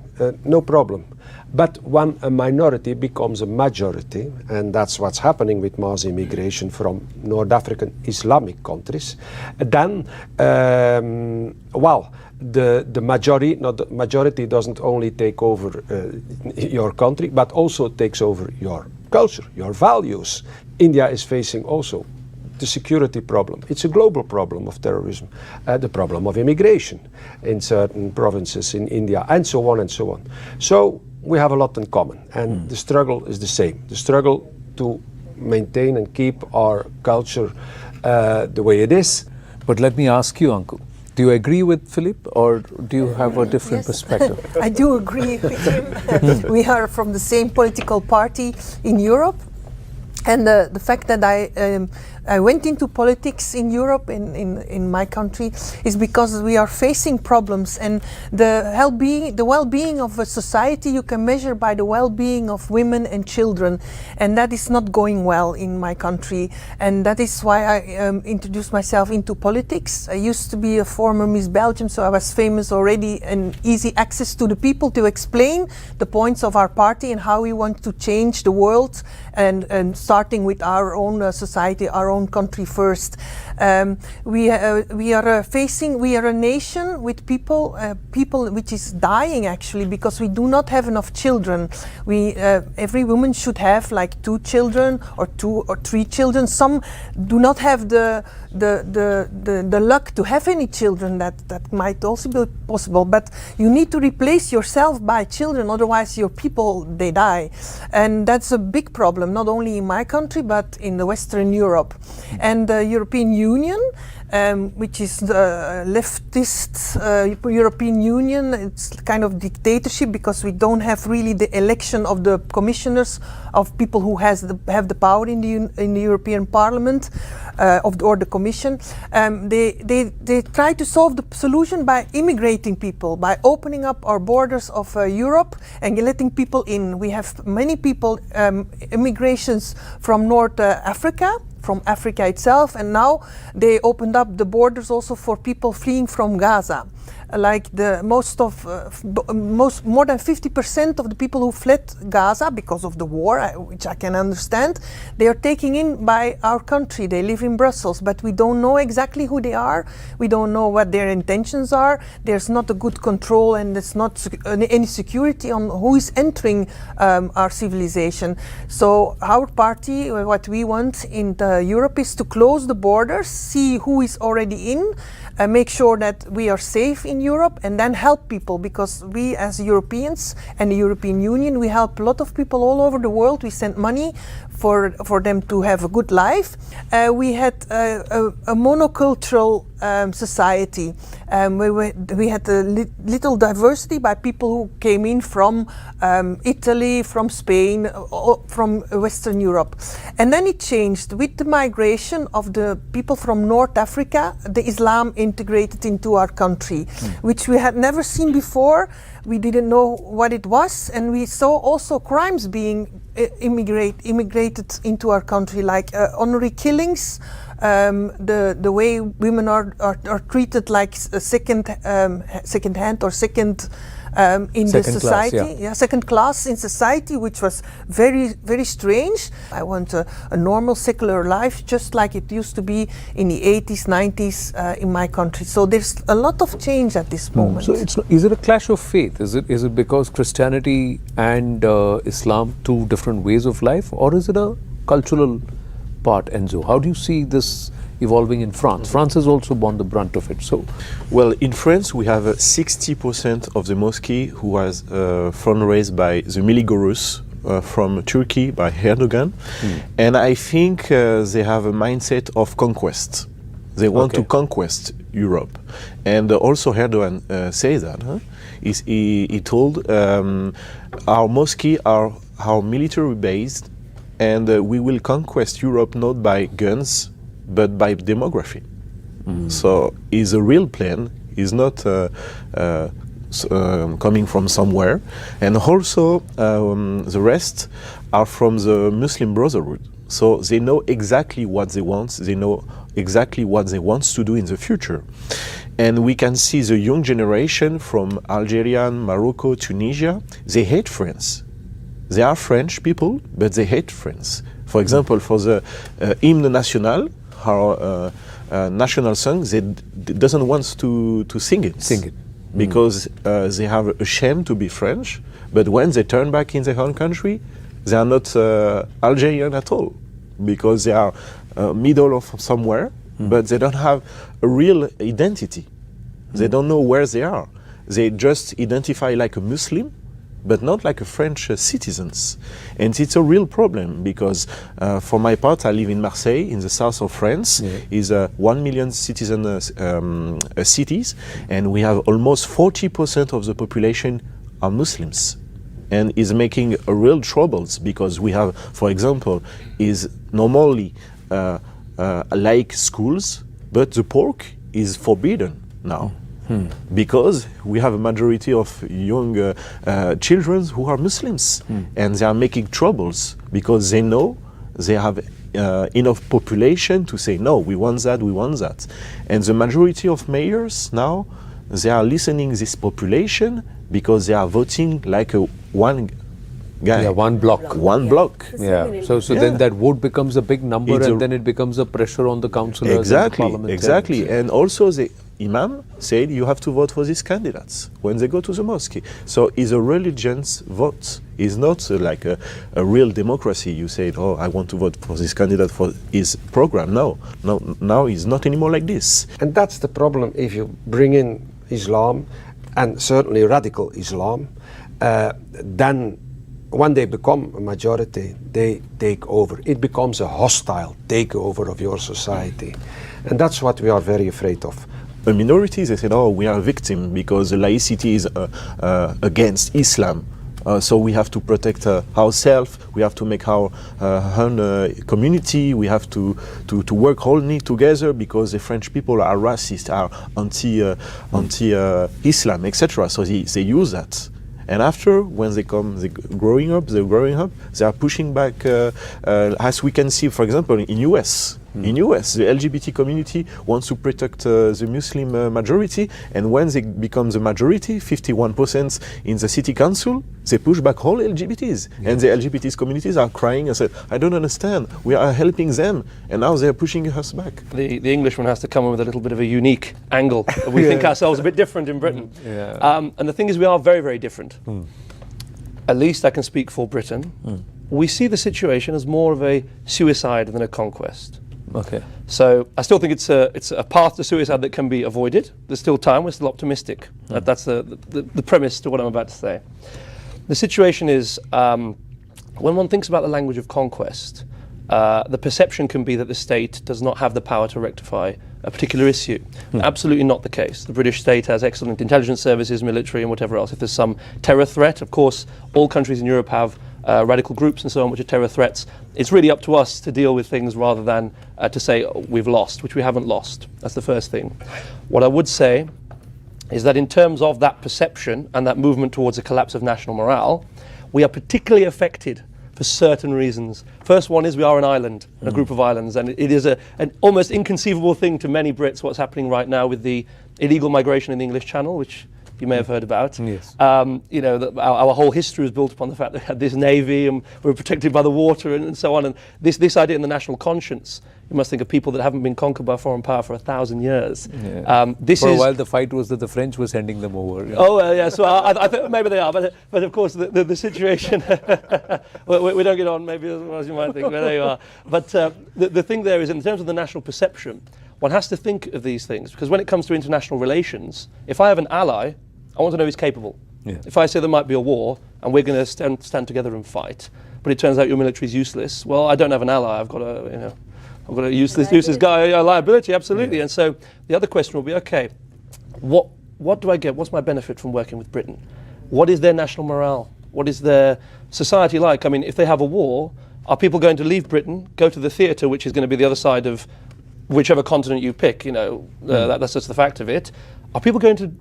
no problem. But when a minority becomes a majority, and that's what's happening with mass immigration from North African Islamic countries, then, well, the majority doesn't only take over your country, but also takes over your culture, your values. India is facing also the security problem. It's a global problem of terrorism, the problem of immigration in certain provinces in India, and so on and so on. So we have a lot in common, and the struggle is the same. The struggle to maintain and keep our culture the way it is. But let me ask you, Uncle, do you agree with Philip, or do you have a different perspective? I do agree with him. We are from the same political party in Europe. And the fact that I went into politics in Europe, in my country, is because we are facing problems, and the well-being of a society you can measure by the well-being of women and children, and that is not going well in my country, and that is why I introduced myself into politics. I used to be a former Miss Belgium, so I was famous already, and easy access to the people to explain the points of our party and how we want to change the world, and starting with our own society, our own country first. We are a nation with people which is dying actually, because we do not have enough children. Every woman should have like 2 children or 2 or 3 children. Some do not have the luck to have any children. That might also be possible, but you need to replace yourself by children, otherwise your people, they die. And that's a big problem, not only in my country but in the Western Europe. And the European Union, which is the leftist European Union, it's kind of dictatorship, because we don't have really the election of the commissioners, of people who have the power in the European Parliament, or the Commission. They try to solve the solution by immigrating people, by opening up our borders of Europe and letting people in. We have many people, immigrations from North Africa, from Africa itself, and now they opened up the borders also for people fleeing from Gaza. Like more than 50% of the people who fled Gaza because of the war, which I can understand, they are taken in by our country. They live in Brussels, but we don't know exactly who they are. We don't know what their intentions are. There's not a good control, and there's not any security on who is entering our civilization. So our party, what we want in Europe is to close the borders, see who is already in, make sure that we are safe in Europe, and then help people, because we as Europeans and the European Union, we help a lot of people all over the world. We send money for them to have a good life. We had a monocultural society. We had a little diversity by people who came in from Italy, from Spain, from Western Europe. And then it changed with the migration of the people from North Africa. The Islam integrated into our country, which we had never seen before. We didn't know what it was, and we saw also crimes being immigrated into our country, like honorary killings, the way women are treated like second hand or second in the society, second class in society, which was very, very strange. I want a normal secular life, just like it used to be in the 80s, 90s in my country. So there's a lot of change at this moment. So is it a clash of faith? Is it because Christianity and Islam, 2 different ways of life, or is it a cultural part, Enzo? How do you see this evolving in France? France has also borne the brunt of it. So, well, in France we have 60% of the mosque who was fundraised by the Miligorus from Turkey, by Erdogan, and I think they have a mindset of conquest. They want to conquest Europe, and also Erdogan says that. He told our mosque are military based, and we will conquest Europe not by guns but by demography. So it's a real plan. It's not coming from somewhere. And also the rest are from the Muslim Brotherhood. So they know exactly what they want. They know exactly what they want to do in the future. And we can see the young generation from Algeria, Morocco, Tunisia, they hate France. They are French people, but they hate France. For example, for the hymne national, our national song, they doesn't want to sing it. Because they have a shame to be French, but when they turn back in their own country, they are not Algerian at all, because they are middle of somewhere, but they don't have a real identity. They don't know where they are. They just identify like a Muslim, but not like a French citizens. And it's a real problem, because for my part, I live in Marseille, in the south of France. Is 1 million citizen cities, and we have almost 40% of the population are Muslims. And is making real troubles, because we have, for example, is normally like schools, but the pork is forbidden now. Because we have a majority of young children who are Muslims, and they are making troubles because they know they have enough population to say, no, we want that, we want that. And the majority of mayors now, they are listening this population because they are voting like one guy. Yeah, one block. One block. Yeah. So then that vote becomes a big number, It's and then it becomes a pressure on the councillors and the Exactly, parliamentarians. exactly. And also the imam said you have to vote for these candidates when they go to the mosque. So it's a religion's vote. It's not like a real democracy. You said, oh, I want to vote for this candidate for his program. No, now it's not anymore like this. And that's the problem if you bring in Islam, and certainly radical Islam, then when they become a majority, they take over. It becomes a hostile takeover of your society. And that's what we are very afraid of. The minorities, they said, oh, we are a victim because laicity is against Islam. So we have to protect ourselves, we have to make our own community, we have to work wholly together because the French people are racist, are anti-Islam, etc. So they use that. And after, when they're growing up, they are pushing back, as we can see, for example, in US. In US, the LGBT community wants to protect the Muslim majority, and when they become the majority, 51% in the city council, they push back all LGBTs. And the LGBT communities are crying and say, I don't understand, we are helping them, and now they're pushing us back. The Englishman has to come in with a little bit of a unique angle. We think ourselves a bit different in Britain. And the thing is, we are very, very different. At least I can speak for Britain. We see the situation as more of a suicide than a conquest. Okay. So I still think it's a path to suicide that can be avoided. There's still time. We're still optimistic. That's the premise to what I'm about to say. The situation is when one thinks about the language of conquest, the perception can be that the state does not have the power to rectify a particular issue. Absolutely not the case. The British state has excellent intelligence services, military, and whatever else. If there's some terror threat, of course, all countries in Europe have radical groups and so on, which are terror threats. It's really up to us to deal with things rather than to say we've lost, which we haven't lost. That's the first thing. What I would say is that in terms of that perception and that movement towards a collapse of national morale, we are particularly affected for certain reasons. First one is we are an island, a group of islands, and it is an almost inconceivable thing to many Brits what's happening right now with the illegal migration in the English Channel, which you may have heard about. Yes. You know, our whole history was built upon the fact that we had this navy and we were protected by the water and so on. And this idea in the national conscience, you must think of people that haven't been conquered by foreign power for 1,000 years. For a while, the fight was that the French were sending them over. Oh, yeah, so I think maybe they are, but of course the situation, we don't get on maybe as well as you might think, but there you are. But the thing there is, in terms of the national perception, one has to think of these things, because when it comes to international relations, if I have an ally, I want to know he's capable. If I say there might be a war and we're going to stand together and fight, but it turns out your military is useless, well, I don't have an ally. I've got to use this guy, a liability, absolutely. And so the other question will be, okay, what do I get? What's my benefit from working with Britain? What is their national morale? What is their society like? I mean, if they have a war, are people going to leave Britain, go to the theatre, which is going to be the other side of whichever continent you pick? You know, that's just the fact of it. Are people going to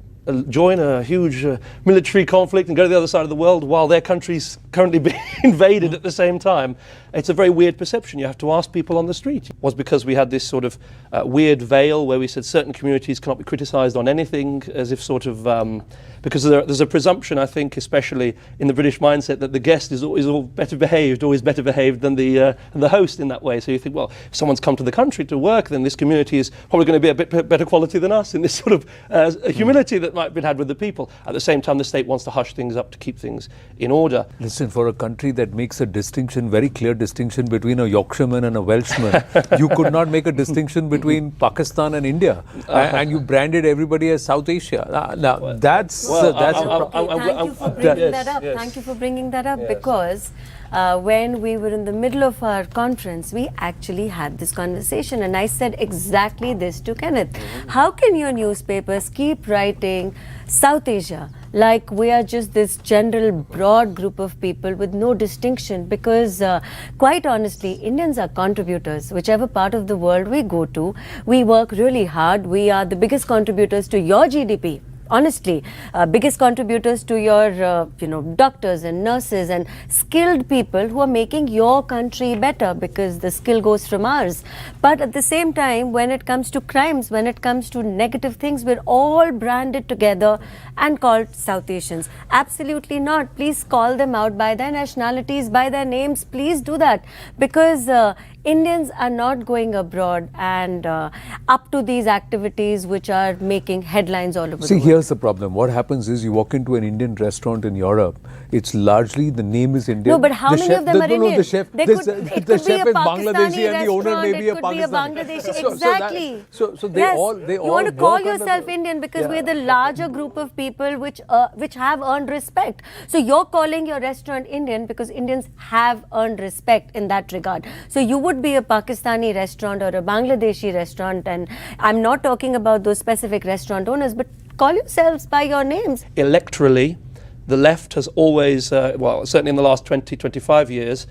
join a huge military conflict and go to the other side of the world while their country's currently being invaded at the same time? It's a very weird perception. You have to ask people on the street. It was because we had this sort of weird veil where we said certain communities cannot be criticised on anything, as if sort of because there's a presumption, I think, especially in the British mindset, that the guest is always better behaved than the host in that way. So you think, well, if someone's come to the country to work, then this community is probably going to be a bit better quality than us, in this sort of humility that might have been had with the people. At the same time, the state wants to hush things up to keep things in order. Listen, for a country that makes a distinction, very clear distinction between a Yorkshireman and a Welshman, you could not make a distinction between Pakistan and India, and you branded everybody as South Asia. Now that's thank you for bringing that up. Thank you for bringing that up, because when we were in the middle of our conference, we actually had this conversation, and I said exactly this to Kenneth. How can your newspapers keep writing South Asia like we are just this general broad group of people with no distinction? Because quite honestly, Indians are contributors. Whichever part of the world we go to, we work really hard. We are the biggest contributors to your GDP. honestly, biggest contributors to your, doctors and nurses and skilled people who are making your country better, because the skill goes from ours. But at the same time, when it comes to crimes, when it comes to negative things, we're all branded together and called South Asians. Absolutely not. Please call them out by their nationalities, by their names. Please do that, because Indians are not going abroad and up to these activities which are making headlines all over the world. See, here's the problem. What happens is you walk into an Indian restaurant in Europe, it's largely the name is Indian. No, but how many of them are Indian? The chef, They the could chef be a is Bangladeshi and the owner restaurant, may be a it could be a Pakistani. Bangladeshi. Exactly. So they Yes. all You want to work call under yourself the- Indian because Yeah. we're the larger group of people which have earned respect. So you're calling your restaurant Indian because Indians have earned respect in that regard. So you would be a Pakistani restaurant or a Bangladeshi restaurant, and I'm not talking about those specific restaurant owners, but call yourselves by your names. Electorally, the left has always, certainly in the last 20, 25 years,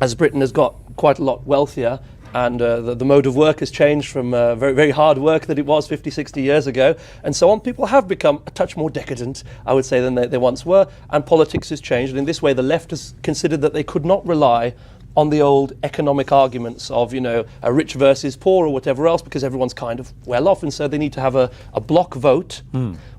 as Britain has got quite a lot wealthier, and the mode of work has changed from very, very hard work that it was 50, 60 years ago, and so on. People have become a touch more decadent, I would say, than they once were, and politics has changed. And in this way, the left has considered that they could not rely on the old economic arguments of, a rich versus poor or whatever else, because everyone's kind of well off, and so they need to have a block vote,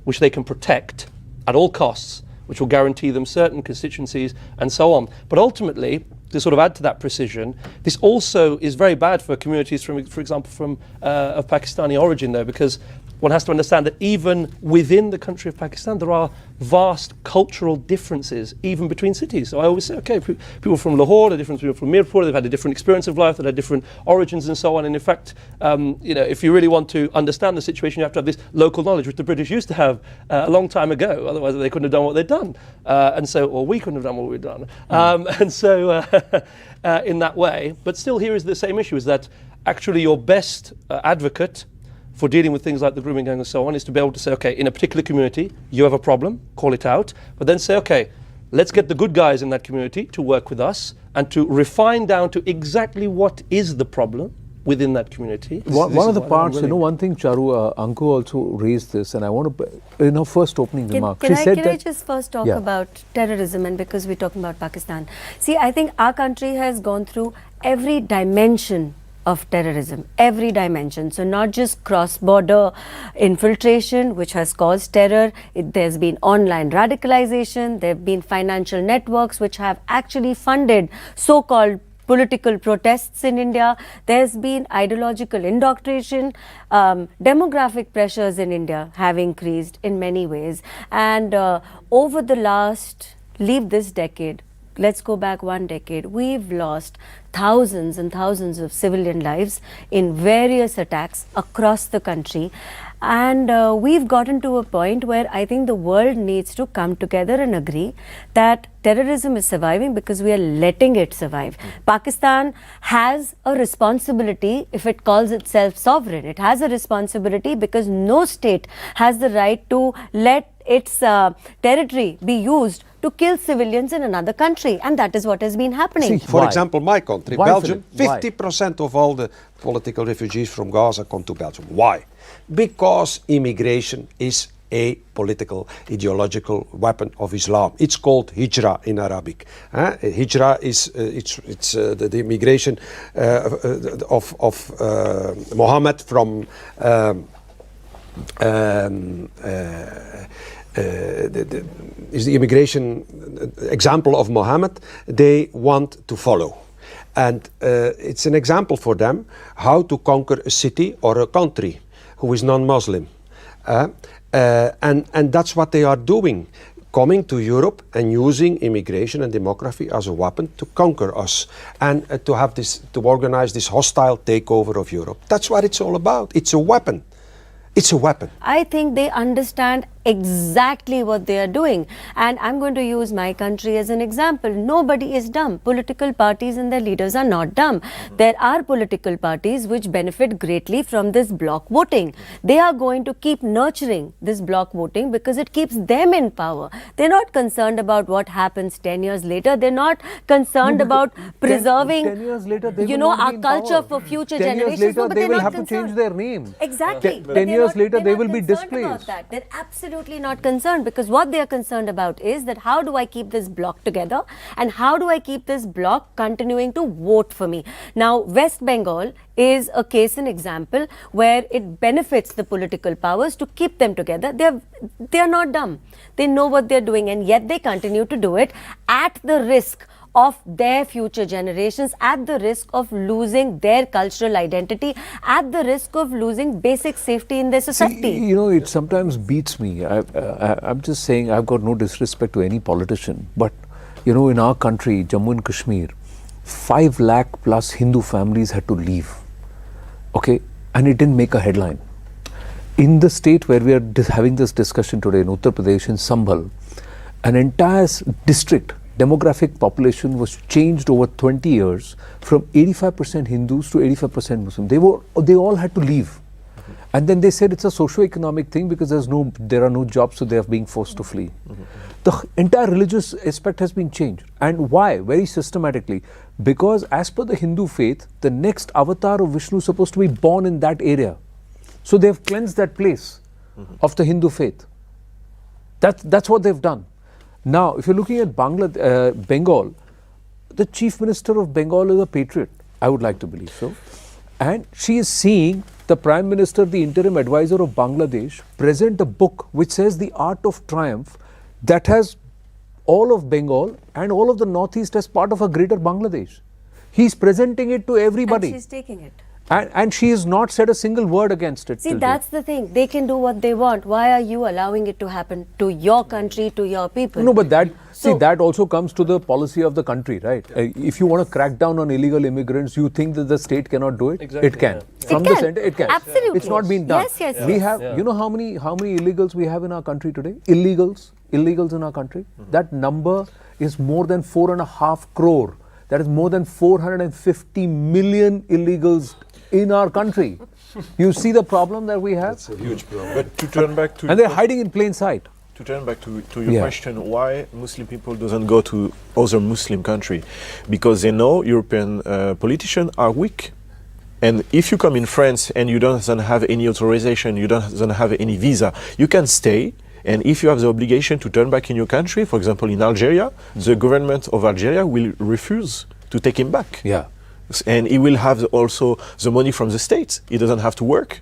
which they can protect at all costs, which will guarantee them certain constituencies and so on. But ultimately, to sort of add to that precision, this also is very bad for communities, for example, from of Pakistani origin, though, because one has to understand that even within the country of Pakistan, there are vast cultural differences, even between cities. So I always say, okay, people from Lahore are different from people from Mirpur, they've had a different experience of life, they've had different origins and so on. And in fact, if you really want to understand the situation, you have to have this local knowledge, which the British used to have a long time ago. Otherwise, they couldn't have done what they'd done. Or we couldn't have done what we'd done. In that way, but still here is the same issue, is that actually your best advocate for dealing with things like the grooming gang and so on is to be able to say, okay, in a particular community, you have a problem, call it out, but then say, okay, let's get the good guys in that community to work with us and to refine down to exactly what is the problem within that community. One of the parts, one thing, Charu, Anku also raised this, and I want to, first opening remark. Can I just first talk about terrorism, and because we're talking about Pakistan. See, I think our country has gone through every dimension of terrorism, every dimension. So not just cross-border infiltration, which has caused terror. There's been online radicalization. There have been financial networks which have actually funded so-called political protests in India. There's been ideological indoctrination. Demographic pressures in India have increased in many ways. And over the last, leave this decade, let's go back one decade, we've lost thousands and thousands of civilian lives in various attacks across the country. And we've gotten to a point where I think the world needs to come together and agree that terrorism is surviving because we are letting it survive. Pakistan has a responsibility if it calls itself sovereign. It has a responsibility because no state has the right to let its territory be used to kill civilians in another country, and that is what has been happening. For example, my country, Why, Belgium, Philip? 50% of all the political refugees from Gaza come to Belgium. Why? Because immigration is a political, ideological weapon of Islam. It's called hijrah in Arabic. Hijrah is the immigration of Muhammad from is the immigration example of Muhammad they want to follow. And it's an example for them how to conquer a city or a country who is non-Muslim. And that's what they are doing, coming to Europe and using immigration and demography as a weapon to conquer us and to have this, to organize this hostile takeover of Europe. That's what it's all about. It's a weapon. It's a weapon. I think they understand exactly what they are doing. And I'm going to use my country as an example. Nobody is dumb. Political parties and their leaders are not dumb. There are political parties which benefit greatly from this block voting. They are going to keep nurturing this block voting because it keeps them in power. They're not concerned about what happens 10 years later. They're not concerned about preserving 10 years later, they will not our be in culture power. for future 10 generations. years later, But they they're will not have to concerned. change their name. Exactly. 10 years later, they will be concerned displaced. about that. They're absolutely absolutely not concerned, because what they are concerned about is that how do I keep this bloc together and how do I keep this bloc continuing to vote for me. Now, West Bengal is a case and example where it benefits the political powers to keep them together. They are not dumb. They know what they're doing, and yet they continue to do it at the risk of their future generations, at the risk of losing their cultural identity, at the risk of losing basic safety in their society. See, you know, it sometimes beats me. I'm just saying, I've got no disrespect to any politician, but you know, in our country, Jammu and Kashmir, 5 lakh plus Hindu families had to leave. Okay, and it didn't make a headline. In the state where we are having this discussion today, in Uttar Pradesh, in Sambhal, an entire district demographic population was changed over 20 years from 85% Hindus to 85% Muslim. They all had to leave. And then they said it's a socio-economic thing because there are no jobs, so they are being forced to flee. The entire religious aspect has been changed. And why? Very systematically. Because as per the Hindu faith, the next avatar of Vishnu is supposed to be born in that area. So they have cleansed that place of the Hindu faith. That's what they've done. Now, if you're looking at Bengal, the Chief Minister of Bengal is a patriot, I would like to believe so. And she is seeing the Prime Minister, the interim advisor of Bangladesh, present a book which says The Art of Triumph that has all of Bengal and all of the Northeast as part of a greater Bangladesh. He's presenting it to everybody. And she's taking it. And she has not said a single word against it. See, that's the thing. They can do what they want. Why are you allowing it to happen to your country, to your people? No, but that also comes to the policy of the country, right? If you want to crack down on illegal immigrants, you think that the state cannot do it? Exactly. It can. Yeah. From the center, it can. Absolutely. It's not been done. Yes. We have, you know how many illegals we have in our country today? Illegals in our country. That number is more than 4.5 crore. That is more than 450 million illegals in our country. You see the problem that we have? It's a huge problem. But to turn back to... And they're hiding in plain sight. To turn back to your question, why Muslim people doesn't go to other Muslim country? Because they know European politicians are weak. And if you come in France and you don't have any authorization, you don't have any visa, you can stay. And if you have the obligation to turn back in your country, for example, in Algeria, the government of Algeria will refuse to take him back. Yeah. And he will have also the money from the state. He doesn't have to work.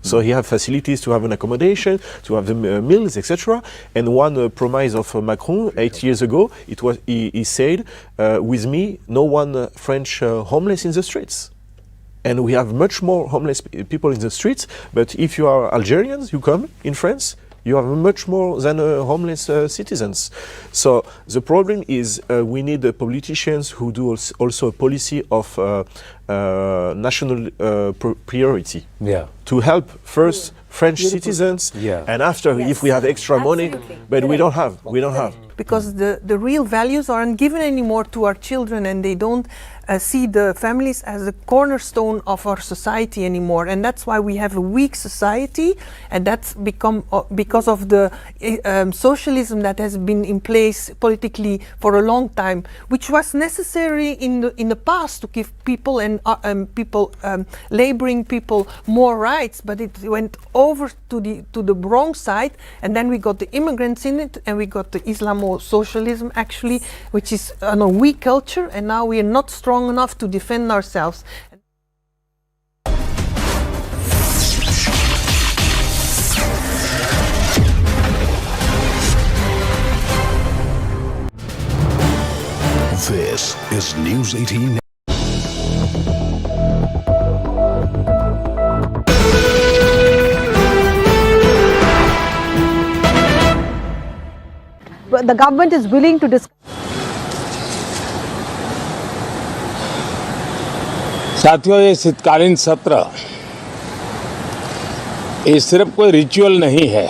So he have facilities to have an accommodation, to have the meals, etc. And one promise of Macron 8 years ago, it was he said, with me, no one French homeless in the streets. And we have much more homeless people in the streets. But if you are Algerians, you come in France, you have much more than homeless citizens. So the problem is we need politicians who do also a policy of national priority. Yeah. To help first French citizens, and after if we have extra money, but we don't have. Because the real values aren't given anymore to our children, and they don't see the families as the cornerstone of our society anymore. And that's why we have a weak society, and that's become because of the socialism that has been in place politically for a long time, which was necessary in the past to give people and laboring people more rights, but it went over to the wrong side, and then we got the immigrants in it, and we got the Islamo-socialism actually, which is on a weak culture, and now we are not strong enough to defend ourselves. This is News 18. The government is willing to discuss. साथियों, ये शीतकालीन सत्र ये सिर्फ कोई ritual नहीं है।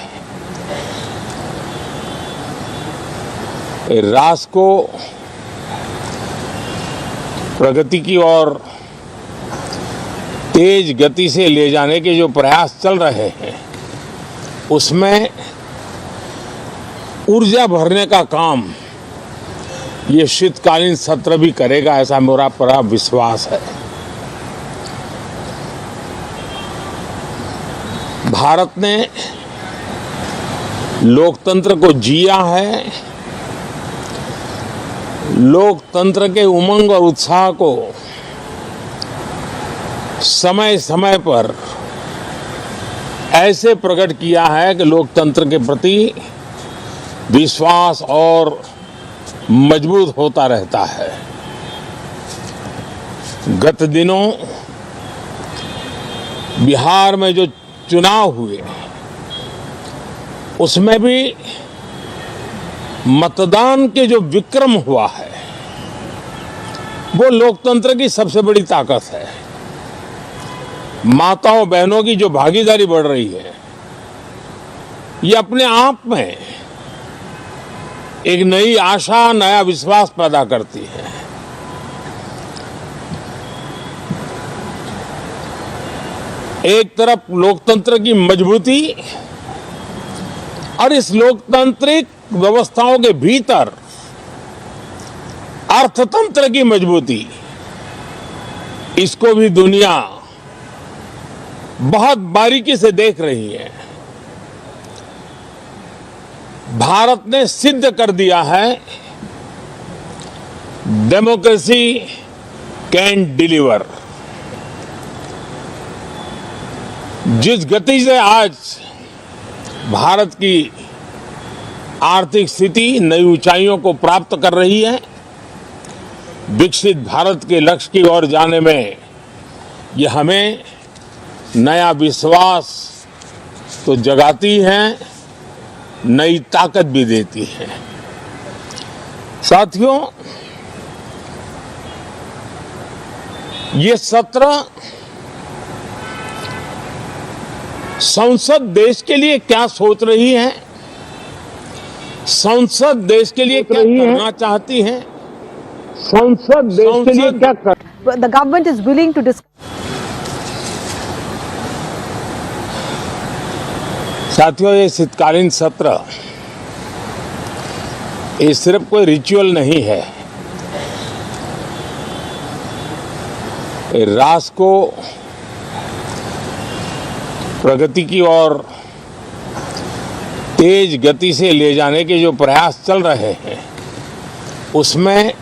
राष्ट्र को प्रगति की ओर तेज गति से ले जाने के जो प्रयास चल रहे हैं, उसमें ऊर्जा भरने का काम ये शीतकालीन सत्र भी करेगा, ऐसा मेरा पूरा विश्वास है। भारत ने लोकतंत्र को जिया है, लोकतंत्र के उमंग और उत्साह को समय समय पर ऐसे प्रकट किया है कि लोकतंत्र के प्रति विश्वास और मजबूत होता रहता है। गत दिनों बिहार में जो चुनाव हुए उसमें भी मतदान के जो विक्रम हुआ है वो लोकतंत्र की सबसे बड़ी ताकत है। माताओं बहनों की जो भागीदारी बढ़ रही है ये अपने आप में एक नई आशा, नया विश्वास पैदा करती है। एक तरफ लोकतंत्र की मजबूती और इस लोकतांत्रिक व्यवस्थाओं के भीतर अर्थतंत्र की मजबूती, इसको भी दुनिया बहुत बारीकी से देख रही है। भारत ने सिद्ध कर दिया है डेमोक्रेसी कैन डिलीवर। जिस गति से आज भारत की आर्थिक स्थिति नई ऊंचाइयों को प्राप्त कर रही है, विकसित भारत के लक्ष्य की ओर जाने में ये हमें नया विश्वास तो जगाती है, नई ताकत भी देती है। साथियों, ये सत्र संसद देश के लिए क्या सोच रही है, संसद देश के लिए क्या करना चाहती है, संसद देश के लिए क्या कर The government is willing to discuss. साथियों, ये शीतकालीन सत्र ये सिर्फ कोई रिचुअल नहीं है। राष्ट्र को प्रगति की ओर तेज गति से ले जाने के जो प्रयास चल रहे हैं उसमें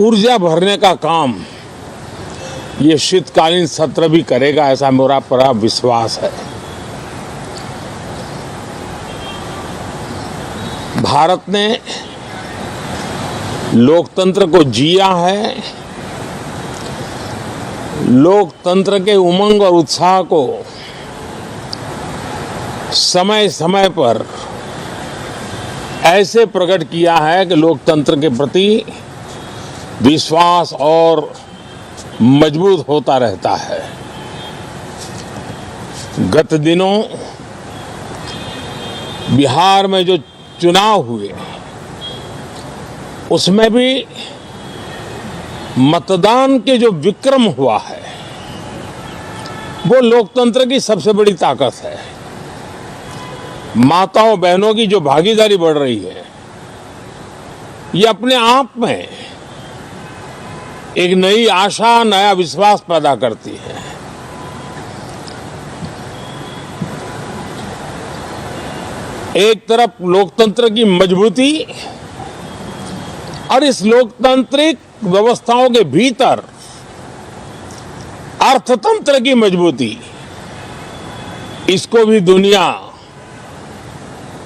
ऊर्जा भरने का काम ये शीतकालीन सत्र भी करेगा, ऐसा मेरा पूरा विश्वास है। भारत ने लोकतंत्र को जिया है, लोकतंत्र के उमंग और उत्साह को समय समय पर ऐसे प्रकट किया है कि लोकतंत्र के प्रति विश्वास और मजबूत होता रहता है। गत दिनों बिहार में जो चुनाव हुए उसमें भी मतदान के जो विक्रम हुआ है वो लोकतंत्र की सबसे बड़ी ताकत है। माताओं बहनों की जो भागीदारी बढ़ रही है ये अपने आप में एक नई आशा, नया विश्वास पैदा करती है। एक तरफ लोकतंत्र की मजबूती और इस लोकतांत्रिक व्यवस्थाओं के भीतर अर्थतंत्र की मजबूती, इसको भी दुनिया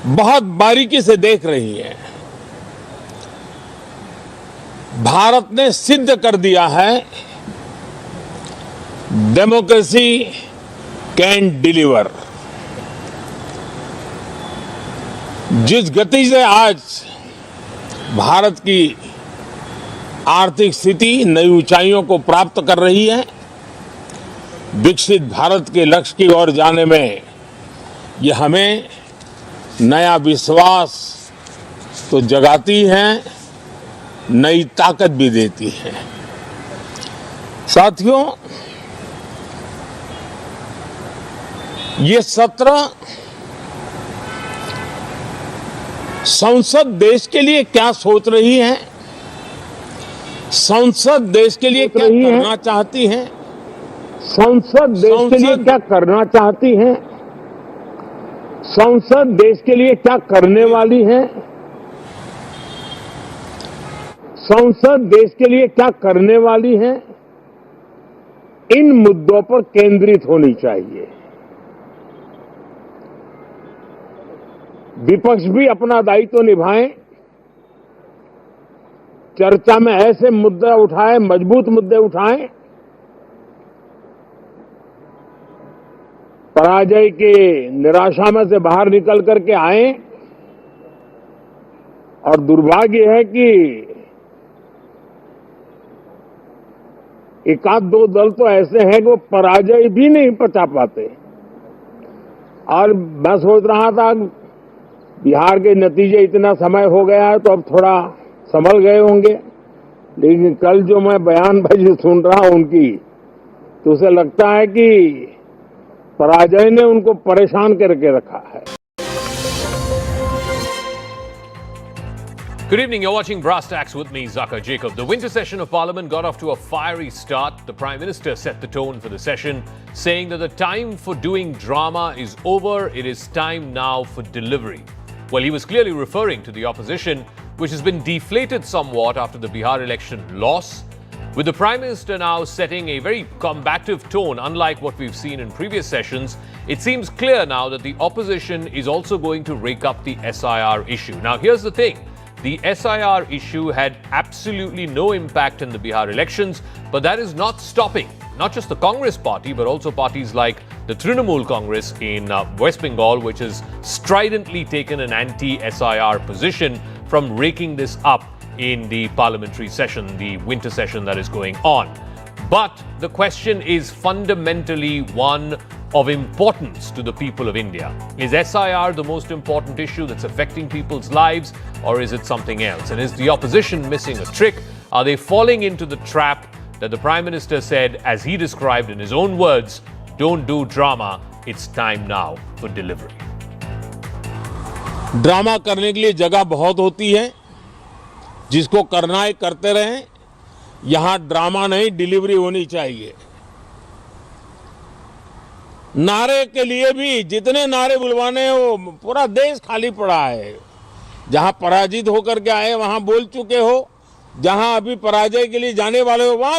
बहुत बारीकी से देख रही है। भारत ने सिद्ध कर दिया है डेमोक्रेसी कैन डिलीवर। जिस गति से आज भारत की आर्थिक स्थिति नई ऊंचाइयों को प्राप्त कर रही है, विकसित भारत के लक्ष्य की ओर जाने में ये हमें नया विश्वास तो जगाती है, नई ताकत भी देती है। साथियों, ये सत्र संसद देश के लिए क्या सोच रही है, संसद देश के लिए क्या करना चाहती है, संसद देश के लिए क्या करना चाहती है, संसद देश के लिए क्या करने वाली है, संसद देश के लिए क्या करने वाली है, इन मुद्दों पर केंद्रित होनी चाहिए। विपक्ष भी अपना दायित्व निभाएं, चर्चा में ऐसे मुद्दे उठाएं, मजबूत मुद्दे उठाएं, पराजय के निराशा में से बाहर निकल करके आए। और दुर्भाग्य है कि एक आध दो दल तो ऐसे हैं कि वो पराजय भी नहीं पचा पाते। और मैं सोच रहा था बिहार के नतीजे इतना समय हो गया है तो अब थोड़ा संभल गए होंगे, लेकिन कल जो मैं बयानबाजी सुन रहा हूं उनकी, तो उसे लगता है कि पराजय ने उनको परेशान करके रखा है। Good evening, you're watching Brass Tacks with me, Zaka Jacob. The winter session of Parliament got off to a fiery start. The Prime Minister set the tone for the session, saying that the time for doing drama is over. It is time now for delivery. Well, he was clearly referring to the opposition, which has been deflated somewhat after the Bihar election loss. With the Prime Minister now setting a very combative tone, unlike what we've seen in previous sessions, it seems clear now that the opposition is also going to rake up the SIR issue. Now, here's the thing. The SIR issue had absolutely no impact in the Bihar elections, but that is not stopping not just the Congress party, but also parties like the Trinamool Congress in West Bengal, which has stridently taken an anti-SIR position from raking this up in the parliamentary session, the winter session that is going on. But the question is fundamentally one of importance to the people of India. Is SIR the most important issue that's affecting people's lives, or is it something else? And is the opposition missing a trick? Are they falling into the trap that the Prime Minister said, as he described in his own words, don't do drama, it's time now for delivery? Drama करने के लिए जगह बहुत होती है, जिसको करना है करते रहें। यहां ड्रामा नहीं, डिलीवरी होनी चाहिए। नारे के लिए भी जितने नारे बुलवाने हैं, वो पूरा देश खाली पड़ा है। जहां पराजित होकर के आए वहां बोल चुके हो, जहां अभी पराजय के लिए जाने वाले हो वहां भी